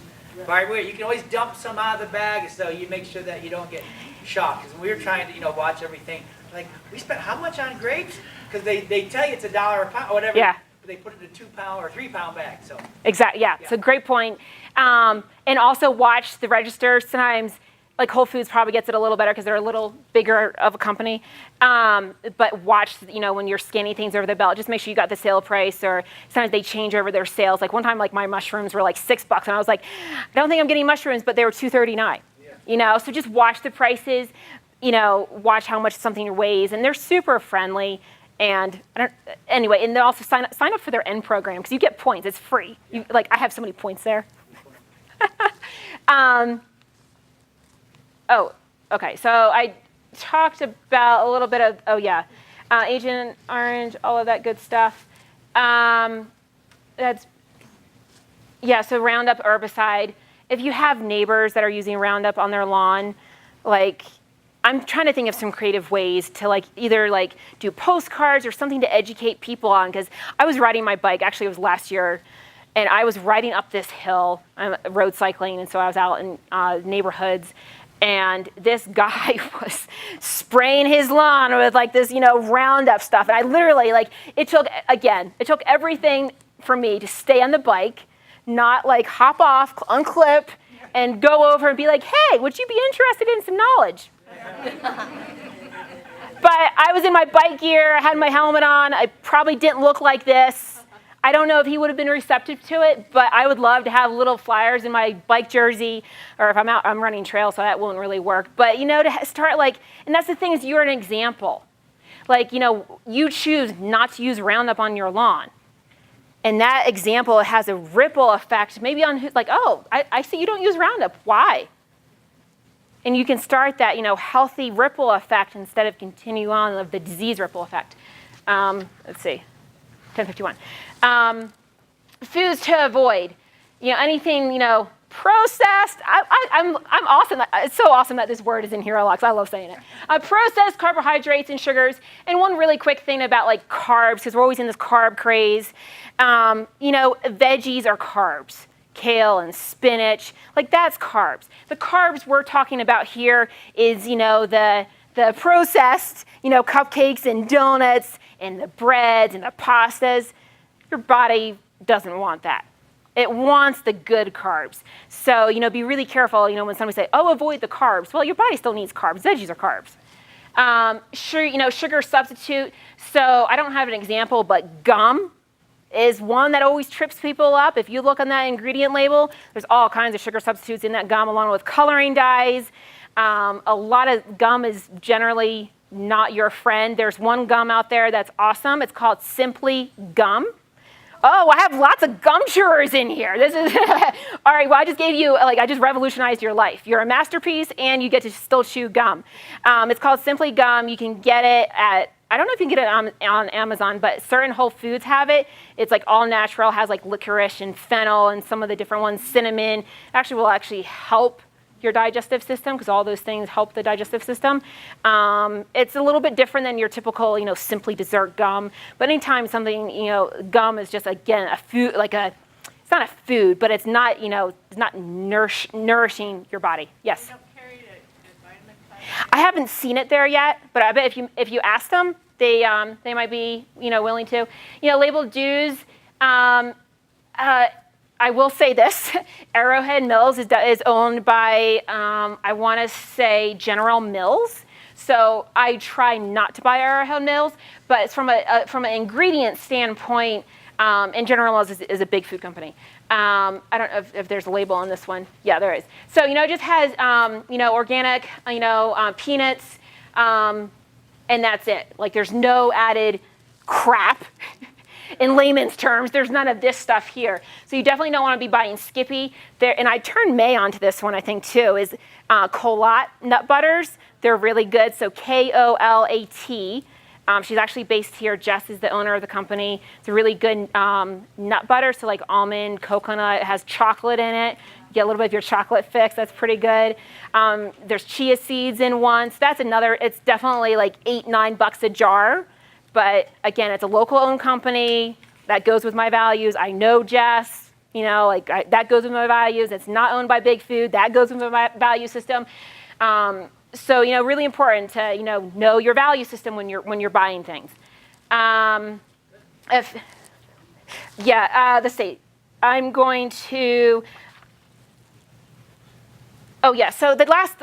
buy away. You can always dump some out of the bag, so you make sure that you don't get shocked. Because when we were trying to, watch everything, we spent how much on grapes? Because they tell you it's $1 a pound or whatever. Yeah. But they put it in a 2-pound or 3-pound bag. So exactly. Yeah. It's a great point. And also watch the register. Sometimes Like Whole Foods probably gets it a little better because they're a little bigger of a company. But watch, when you're scanning things over the belt, just make sure you got the sale price, or sometimes they change over their sales. Like one time, like my mushrooms were like $6 and I was like, I don't think I'm getting mushrooms, but they were $2.39. So just watch the prices, watch how much something weighs, and they're super friendly. And anyway, and they also sign up for their N program because you get points. It's free. I have so many points there. Oh, okay. So I talked about a little bit of, Agent Orange, all of that good stuff. So Roundup herbicide. If you have neighbors that are using Roundup on their lawn, I'm trying to think of some creative ways to either do postcards or something to educate people on, because I was riding my bike, actually it was last year, and I was riding up this hill. I'm road cycling, and so I was out in neighborhoods, and this guy was spraying his lawn with this, Roundup stuff. And I literally, it took everything for me to stay on the bike, not hop off, unclip, and go over and be like, hey, would you be interested in some knowledge? But I was in my bike gear, I had my helmet on, I probably didn't look like this. I don't know if he would have been receptive to it, but I would love to have little flyers in my bike jersey, or if I'm out, I'm running trail, so that won't really work. But, to start and that's the thing, is you're an example. You choose not to use Roundup on your lawn. And that example has a ripple effect, maybe on I see you don't use Roundup. Why? And you can start that, healthy ripple effect instead of continue on of the disease ripple effect. Let's see, 10:51. Foods to avoid, anything, processed. I'm awesome. It's so awesome that this word is in here a lot, because I love saying it. Processed carbohydrates and sugars. And one really quick thing about carbs, because we're always in this carb craze. Veggies are carbs. Kale and spinach, that's carbs. The carbs we're talking about here is, the processed, cupcakes and donuts and the breads and the pastas. Your body doesn't want that. It wants the good carbs. So, be really careful, when somebody say, oh, avoid the carbs. Well, your body still needs carbs. Veggies are carbs. Sugar substitute. So I don't have an example, but gum is one that always trips people up. If you look on that ingredient label, there's all kinds of sugar substitutes in that gum, along with coloring dyes. A lot of gum is generally not your friend. There's one gum out there that's awesome. It's called Simply Gum. Oh, I have lots of gum chewers in here. This is all right. Well, I just gave you, I just revolutionized your life. You're a masterpiece, and you get to still chew gum. It's called Simply Gum. You can get it at, I don't know if you can get it on Amazon, but certain Whole Foods have it. It's all natural, has licorice and fennel and some of the different ones, cinnamon. It actually will help your digestive system, because all those things help the digestive system. It's a little bit different than your typical, Simply dessert gum. But anytime something, gum is just, again, a food, it's not a food, but it's not, it's not nourishing your body. Yes? I haven't seen it there yet, but I bet if you ask them, they might be willing to. Labeled dues. I will say this: Arrowhead Mills is owned by I want to say General Mills. So I try not to buy Arrowhead Mills, but it's from an ingredient standpoint. And General Mills is a big food company. I don't know if there's a label on this one. Yeah, there is. So, it just has, organic, peanuts, and that's it. There's no added crap. In layman's terms, there's none of this stuff here. So you definitely don't want to be buying Skippy. And I turned May onto this one, I think, too, is Colat nut butters. They're really good. So Kolat. She's actually based here. Jess is the owner of the company. It's a really good nut butter. So almond, coconut, it has chocolate in it. You get a little bit of your chocolate fix. That's pretty good. There's chia seeds in one. So that's another, it's definitely $8-9 a jar. But again, it's a local owned company. That goes with my values. I know Jess, that goes with my values. It's not owned by Big Food. That goes with my value system. So, really important to, know your value system when you're buying things. Let's see. I'm going to, Oh, yeah. So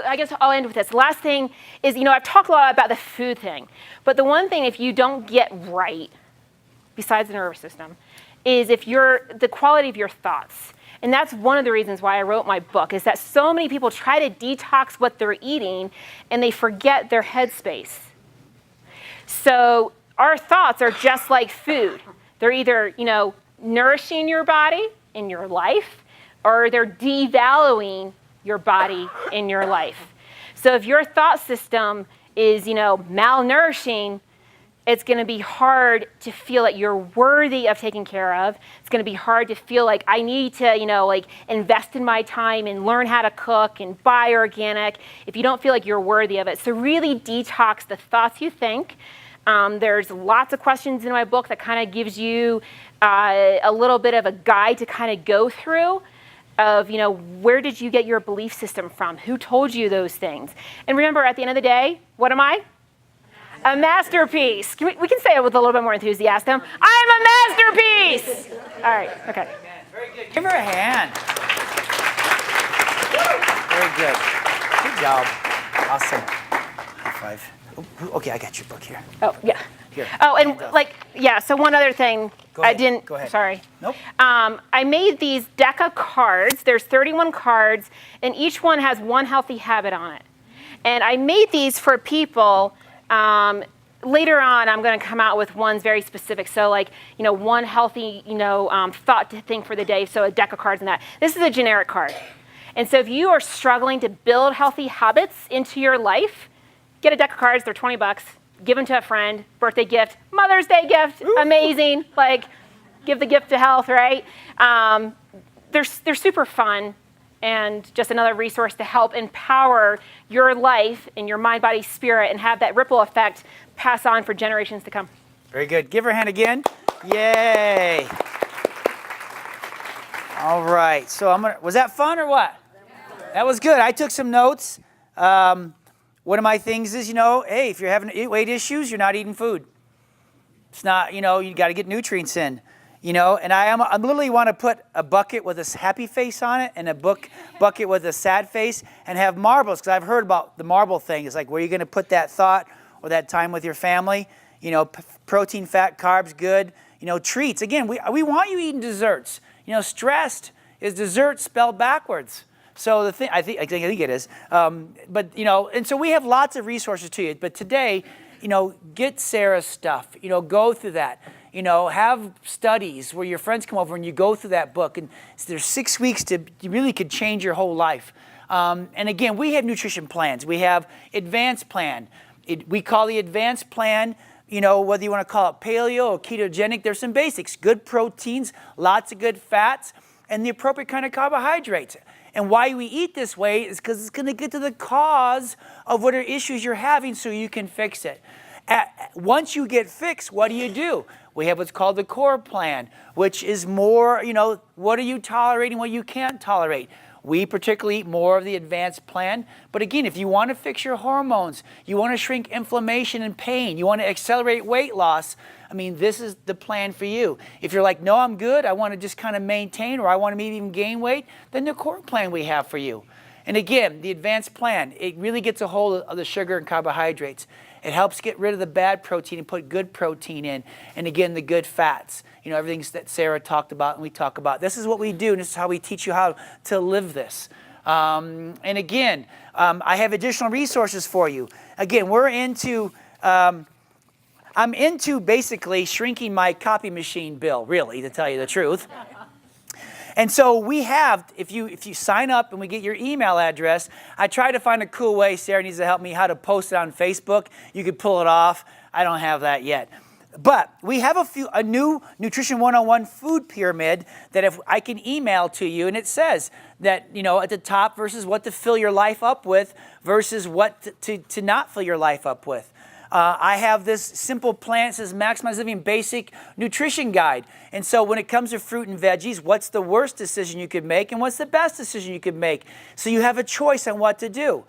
I guess I'll end with this. The last thing is, I've talked a lot about the food thing. But the one thing, if you don't get right, besides the nervous system, is the quality of your thoughts. And that's one of the reasons why I wrote my book, is that so many people try to detox what they're eating and they forget their headspace. So our thoughts are just like food. They're either, nourishing your body in your life, or they're devaluing your body in your life. So if your thought system is, malnourishing, it's going to be hard to feel that you're worthy of taking care of. It's going to be hard to feel like I need to, invest in my time and learn how to cook and buy organic if you don't feel like you're worthy of it. So really detox the thoughts you think. There's lots of questions in my book that kind of gives you a little bit of a guide to kind of go through of, where did you get your belief system from? Who told you those things? And remember, at the end of the day, what am I? A masterpiece. We can say it with a little bit more enthusiasm. I'm a masterpiece. All right. Okay. Very good. Give her a hand. Very good. Good job. Awesome. High five. Okay, I got your book here. Oh, yeah. Here. Oh, and so one other thing. Go ahead. Go ahead. Sorry. Nope. I made these deck of cards. There's 31 cards, and each one has one healthy habit on it. And I made these for people. Later on, I'm going to come out with ones very specific. So one healthy, thought to think for the day. So a deck of cards and that. This is a generic card. And so if you are struggling to build healthy habits into your life, get a deck of cards. They're $20. Give them to a friend. Birthday gift. Mother's Day gift. Ooh. Amazing. Give the gift to health, right? They're super fun. And just another resource to help empower your life and your mind, body, spirit, and have that ripple effect pass on for generations to come. Very good. Give her a hand again. Yay. All right. So was that fun or what? That was good. I took some notes. One of my things is, hey, if you're having weight issues, you're not eating food. It's not, you got to get nutrients in. And I literally want to put a bucket with a happy face on it and a bucket with a sad face and have marbles, because I've heard about the marble thing. It's like, where are you going to put that thought or that time with your family? Protein, fat, carbs, good. Treats. Again, we want you eating desserts. Stressed is dessert spelled backwards. So the thing, I think it is. And so we have lots of resources to you. But today, get Sarah's stuff. Go through that. Have studies where your friends come over and you go through that book. And there's 6 weeks you really could change your whole life. And again, we have nutrition plans. We have advanced plan. We call the advanced plan, whether you want to call it paleo or ketogenic, there's some basics. Good proteins, lots of good fats, and the appropriate kind of carbohydrates. And why we eat this way is because it's going to get to the cause of whatever issues you're having so you can fix it. Once you get fixed, what do? We have what's called the core plan, which is more, what are you tolerating, what you can't tolerate. We particularly eat more of the advanced plan. But again, if you want to fix your hormones, you want to shrink inflammation and pain, you want to accelerate weight loss, this is the plan for you. If you're like, no, I'm good, I want to just kind of maintain, or I want to maybe even gain weight, then the core plan we have for you. And again, the advanced plan, it really gets a hold of the sugar and carbohydrates. It helps get rid of the bad protein and put good protein in. And again, the good fats. Everything that Sarah talked about and we talk about. This is what we do, and this is how we teach you how to live this. And again, I have additional resources for you. Again, I'm into basically shrinking my copy machine bill, really, to tell you the truth. And so we have, if you sign up and we get your email address, I try to find a cool way, Sarah needs to help me, how to post it on Facebook. You could pull it off. I don't have that yet. But we have a new Nutrition 101 food pyramid that if I can email to you, and it says that, at the top versus what to fill your life up with versus what to not fill your life up with. I have this simple plan. It says Maximize Living Basic Nutrition Guide. And so when it comes to fruit and veggies, what's the worst decision you could make and what's the best decision you could make? So you have a choice on what to do.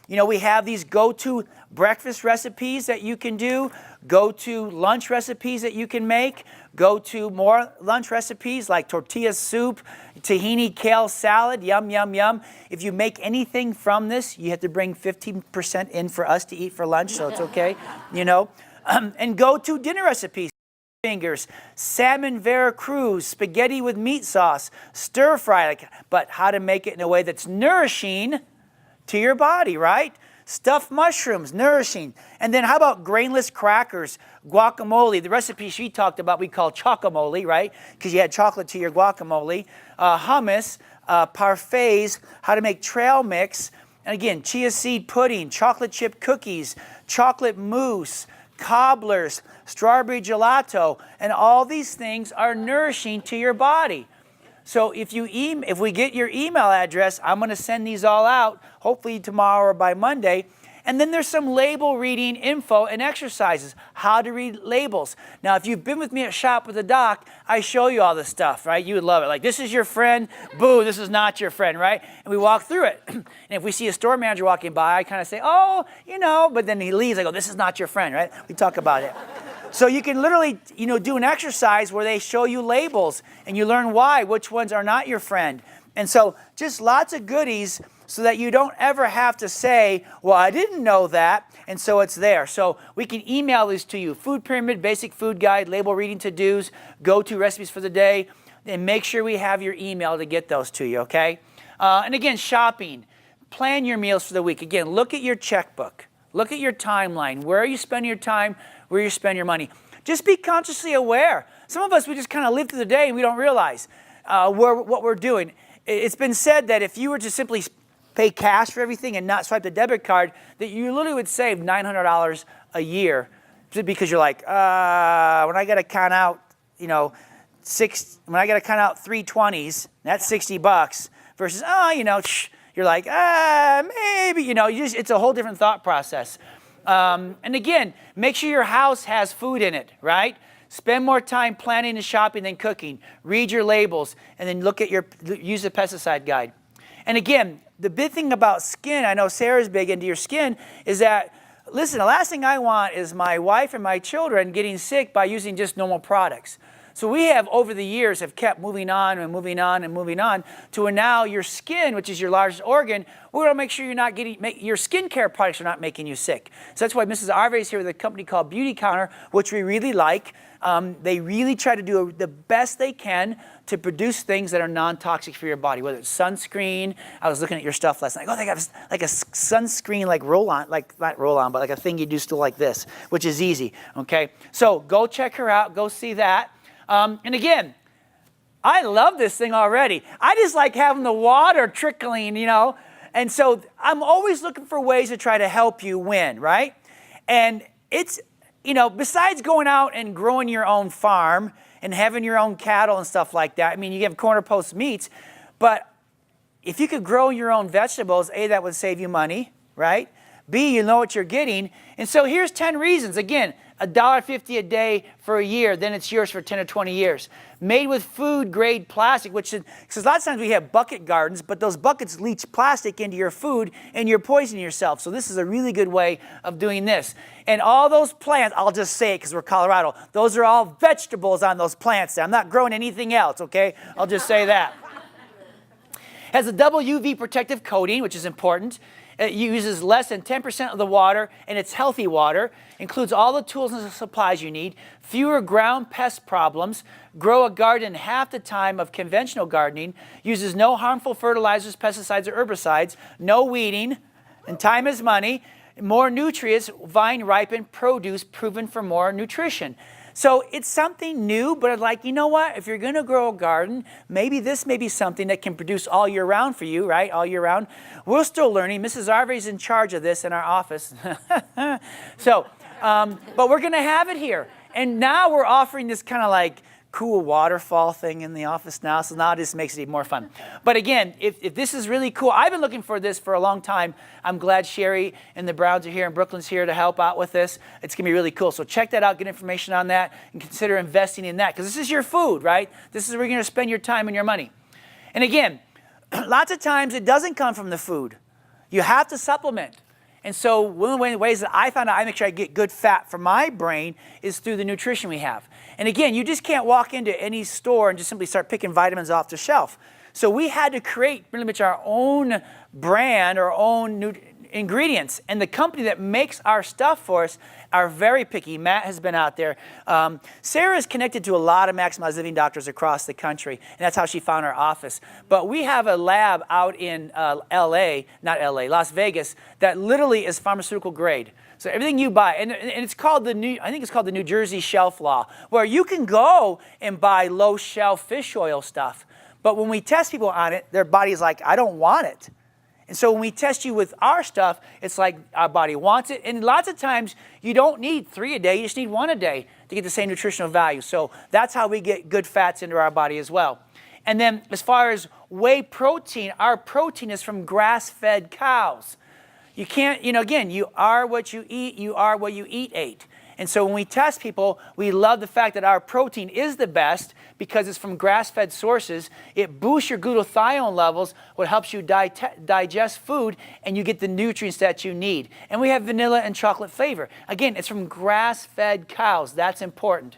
You know, we have these go-to breakfast recipes that you can do, go-to lunch recipes that you can make, go-to more lunch recipes like tortilla soup, tahini kale salad, yum, yum, yum. If you make anything from this, you have to bring 15% in for us to eat for lunch, so it's okay, you know. And go-to dinner recipes. Fingers, salmon Veracruz, spaghetti with meat sauce, stir fry, but how to make it in a way that's nourishing to your body, right? Stuffed mushrooms, nourishing. And then how about grainless crackers, guacamole, the recipe she talked about we call chocolate, right? Because you add chocolate to your guacamole. Hummus, parfaits, how to make trail mix. And again, chia seed pudding, chocolate chip cookies, chocolate mousse, cobblers, strawberry gelato, and all these things are nourishing to your body. So if we get your email address, I'm going to send these all out, hopefully tomorrow or by Monday. And then there's some label reading info and exercises, how to read labels. Now, if you've been with me at Shop with the Doc, I show you all this stuff, right? You would love it. Like, this is your friend. Boo, this is not your friend, right? And we walk through it. And if we see a store manager walking by, I kind of say, oh, you know, but then he leaves. I go, this is not your friend, right? We talk about it. So you can literally, you know, do an exercise where they show you labels and you learn why, which ones are not your friend. And so just lots of goodies so that you don't ever have to say, well, I didn't know that, and so it's there. So we can email these to you. Food Pyramid, Basic Food Guide, Label Reading To-Dos, Go-To Recipes for the Day, and make sure we have your email to get those to you, okay? And again, shopping. Plan your meals for the week. Again, look at your checkbook. Look at your timeline. Where are you spending your time? Where you spend your money? Just be consciously aware. Some of us, we just kind of live through the day and we don't realize what we're doing. It's been said that if you were to simply pay cash for everything and not swipe the debit card, that you literally would save $900 a year because you're like, when I got to count out, you know, when I got to count out 3 20s, that's $60 versus, you know, you're like, maybe, you know, it's a whole different thought process. And again, make sure your house has food in it, right? Spend more time planning and shopping than cooking. Read your labels and then use the pesticide guide. And again, the big thing about skin, I know Sarah's big into your skin, is that, listen, the last thing I want is my wife and my children getting sick by using just normal products. So we have, over the years, have kept moving on and moving on and moving on to where now your skin, which is your largest organ, we're going to make sure you're not your skincare products are not making you sick. So that's why Mrs. Arvay is here with a company called Beauty Counter, which we really like. They really try to do the best they can to produce things that are non-toxic for your body, whether it's sunscreen. I was looking at your stuff last night. Oh, they got like a sunscreen, like roll-on, like not roll-on, but like a thing you do still like this, which is easy, okay? So go check her out. Go see that. And again, I love this thing already. I just like having the water trickling, you know. And so I'm always looking for ways to try to help you win, right? And it's, you know, besides going out and growing your own farm and having your own cattle and stuff like that, I mean, you have corner post meats, but if you could grow your own vegetables, A, that would save you money, right? B, you know what you're getting. And so here's 10 reasons. Again, $1.50 a day for a year, then it's yours for 10 or 20 years. Made with food-grade plastic, which is, because a lot of times we have bucket gardens, but those buckets leach plastic into your food and you're poisoning yourself. So this is a really good way of doing this. And all those plants, I'll just say it because we're Colorado, those are all vegetables on those plants there. I'm not growing anything else, okay? I'll just say that. Has a double UV protective coating, which is important. It uses less than 10% of the water, and it's healthy water. Includes all the tools and supplies you need. Fewer ground pest problems. Grow a garden half the time of conventional gardening. Uses no harmful fertilizers, pesticides, or herbicides. No weeding. And time is money. More nutrients. Vine-ripened produce proven for more nutrition. So it's something new, but like, you know what? If you're going to grow a garden, maybe this may be something that can produce all year round for you, right? All year round. We're still learning. Mrs. Arvay is in charge of this in our office. So, but we're going to have it here. And now we're offering this kind of like cool waterfall thing in the office now. So now this makes it even more fun. But again, if this is really cool, I've been looking for this for a long time. I'm glad Sherry and the Browns are here and Brooklyn's here to help out with this. It's going to be really cool. So check that out, get information on that, and consider investing in that. Because this is your food, right? This is where you're going to spend your time and your money. And again, lots of times it doesn't come from the food. You have to supplement. And so one of the ways that I found out I make sure I get good fat for my brain is through the nutrition we have. And again, you just can't walk into any store and just simply start picking vitamins off the shelf. So we had to create pretty much our own brand, our own ingredients. And the company that makes our stuff for us are very picky. Matt has been out there. Sarah is connected to a lot of Maximize Living doctors across the country, and that's how she found our office. But we have a lab out in Las Vegas, that literally is pharmaceutical grade. So everything you buy, and it's called I think it's called the New Jersey Shelf Law, where you can go and buy low shelf fish oil stuff. But when we test people on it, their body's like, I don't want it. And so when we test you with our stuff, it's like our body wants it. And lots of times you don't need 3 a day, you just need 1 a day to get the same nutritional value. So that's how we get good fats into our body as well. And then as far as whey protein, our protein is from grass-fed cows. You can't, again, you are what you eat, you are what you ate. And so when we test people, we love the fact that our protein is the best because it's from grass-fed sources. It boosts your glutathione levels, what helps you digest food, and you get the nutrients that you need. And we have vanilla and chocolate flavor. Again, it's from grass-fed cows. That's important.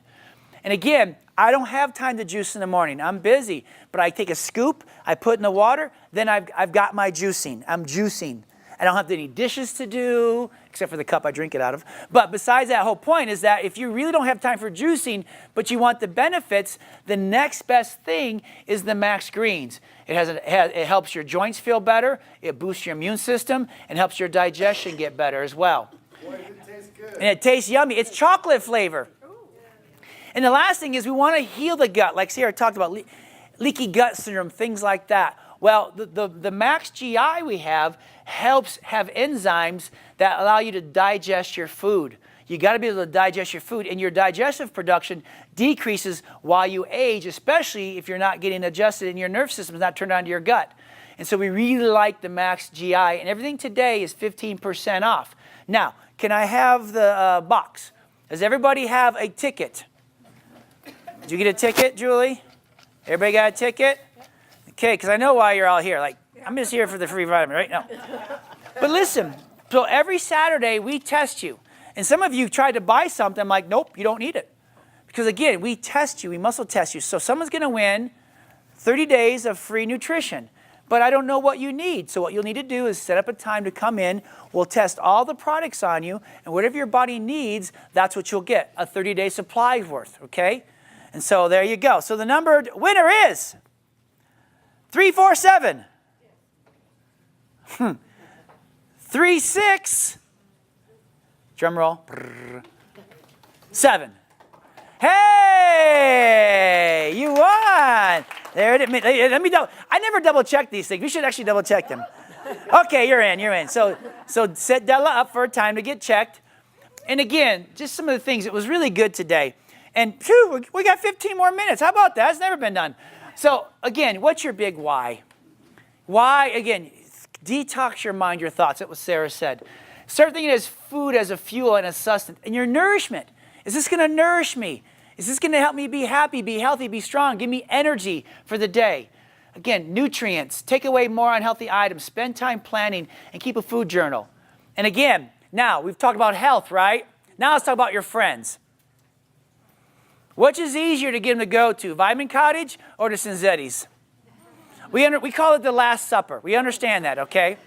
And again, I don't have time to juice in the morning. I'm busy. But I take a scoop, I put it in the water, then I've got my juicing. I'm juicing. I don't have any dishes to do, except for the cup I drink it out of. But besides that, whole point is that if you really don't have time for juicing, but you want the benefits, the next best thing is the Max Greens. It helps your joints feel better, it boosts your immune system, and helps your digestion get better as well. Boy, it tastes good. And it tastes yummy. It's chocolate flavor. And the last thing is we want to heal the gut, like Sarah talked about, leaky gut syndrome, things like that. Well, the Max GI we have helps have enzymes that allow you to digest your food. You got to be able to digest your food, and your digestive production decreases while you age, especially if you're not getting adjusted and your nerve system is not turned on to your gut. And so we really like the Max GI, and everything today is 15% off. Now, can I have the box? Does everybody have a ticket? Did you get a ticket, Julie? Everybody got a ticket? Okay, because I know why you're all here. Like, I'm just here for the free vitamin, right? No. But listen, so every Saturday we test you. And some of you tried to buy something. I'm like, nope, you don't need it. Because again, we test you, we muscle test you. So someone's going to win 30 days of free nutrition. But I don't know what you need. So what you'll need to do is set up a time to come in. We'll test all the products on you. And whatever your body needs, that's what you'll get. A 30-day supply worth, okay? And so there you go. So the winner is 347. 36. Drum roll. 7. Hey, you won. There it is. Let me double. I never double check these things. We should actually double check them. Okay, you're in. So set Della up for a time to get checked. And again, just some of the things. It was really good today. And phew, we got 15 more minutes. How about that? It's never been done. So again, what's your big why? Why, again, detox your mind, your thoughts. That's what Sarah said. Start thinking as food as a fuel and a sustenance. And your nourishment. Is this going to nourish me? Is this going to help me be happy, be healthy, be strong, give me energy for the day? Again, nutrients. Take away more unhealthy items. Spend time planning and keep a food journal. And again, now we've talked about health, right? Now let's talk about your friends. Which is easier to get them to go to, Vitamin Cottage or to Cinzetti's? We call it the Last Supper. We understand that, okay?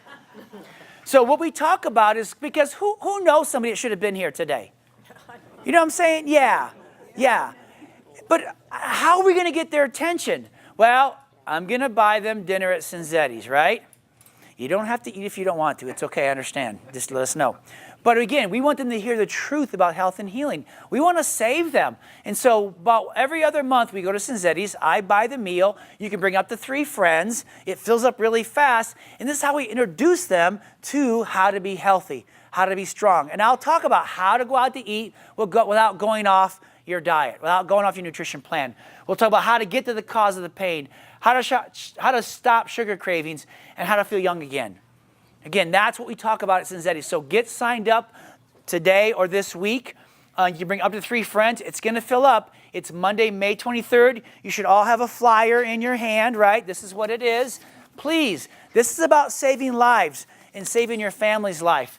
So what we talk about is because who knows somebody that should have been here today? You know what I'm saying? Yeah. But how are we going to get their attention? Well, I'm going to buy them dinner at Cinzetti's, right? You don't have to eat if you don't want to. It's okay, I understand. Just let us know. But again, we want them to hear the truth about health and healing. We want to save them. And so about every other month, we go to Cinzetti's. I buy the meal. You can bring up to 3 friends. It fills up really fast. And this is how we introduce them to how to be healthy, how to be strong. And I'll talk about how to go out to eat without going off your diet, without going off your nutrition plan. We'll talk about how to get to the cause of the pain, how to stop sugar cravings, and how to feel young again. Again, that's what we talk about at Cinzetti's. So get signed up today or this week. You can bring up to 3 friends. It's going to fill up. It's Monday, May 23rd. You should all have a flyer in your hand, right? This is what it is. Please, this is about saving lives and saving your family's life.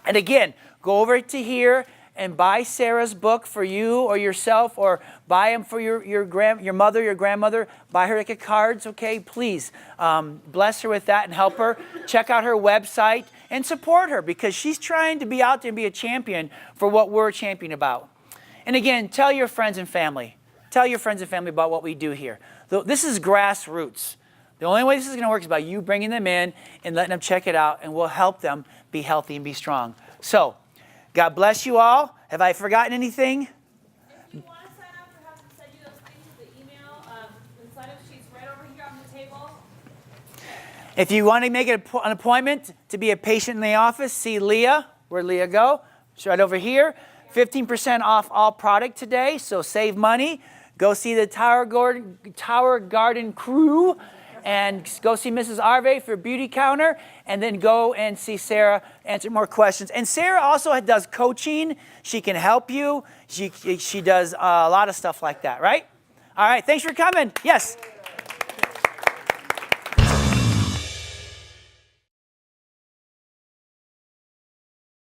And again, go over to here and buy Sarah's book for you or yourself, or buy them for your mother, your grandmother. Buy her like a cards, okay? Please bless her with that and help her. Check out her website and support her, because she's trying to be out there and be a champion for what we're a champion about. And again, tell your friends and family. Tell your friends and family about what we do here. This is grassroots. The only way this is going to work is by you bringing them in and letting them check it out, and we'll help them be healthy and be strong. So, God bless you all. Have I forgotten anything? If you want to sign up, we'll have to send you those things to the email. The sign-up sheet's right over here on the table. If you want to make an appointment to be a patient in the office, see Leah. Where'd Leah go? She's right over here. 15% off all product today, so save money. Go see the Tower Garden crew, and go see Mrs. Arvay for beauty counter, and then go and see Sarah, answer more questions. And Sarah also does coaching. She can help you. She does a lot of stuff like that, right? All right, thanks for coming. Yes?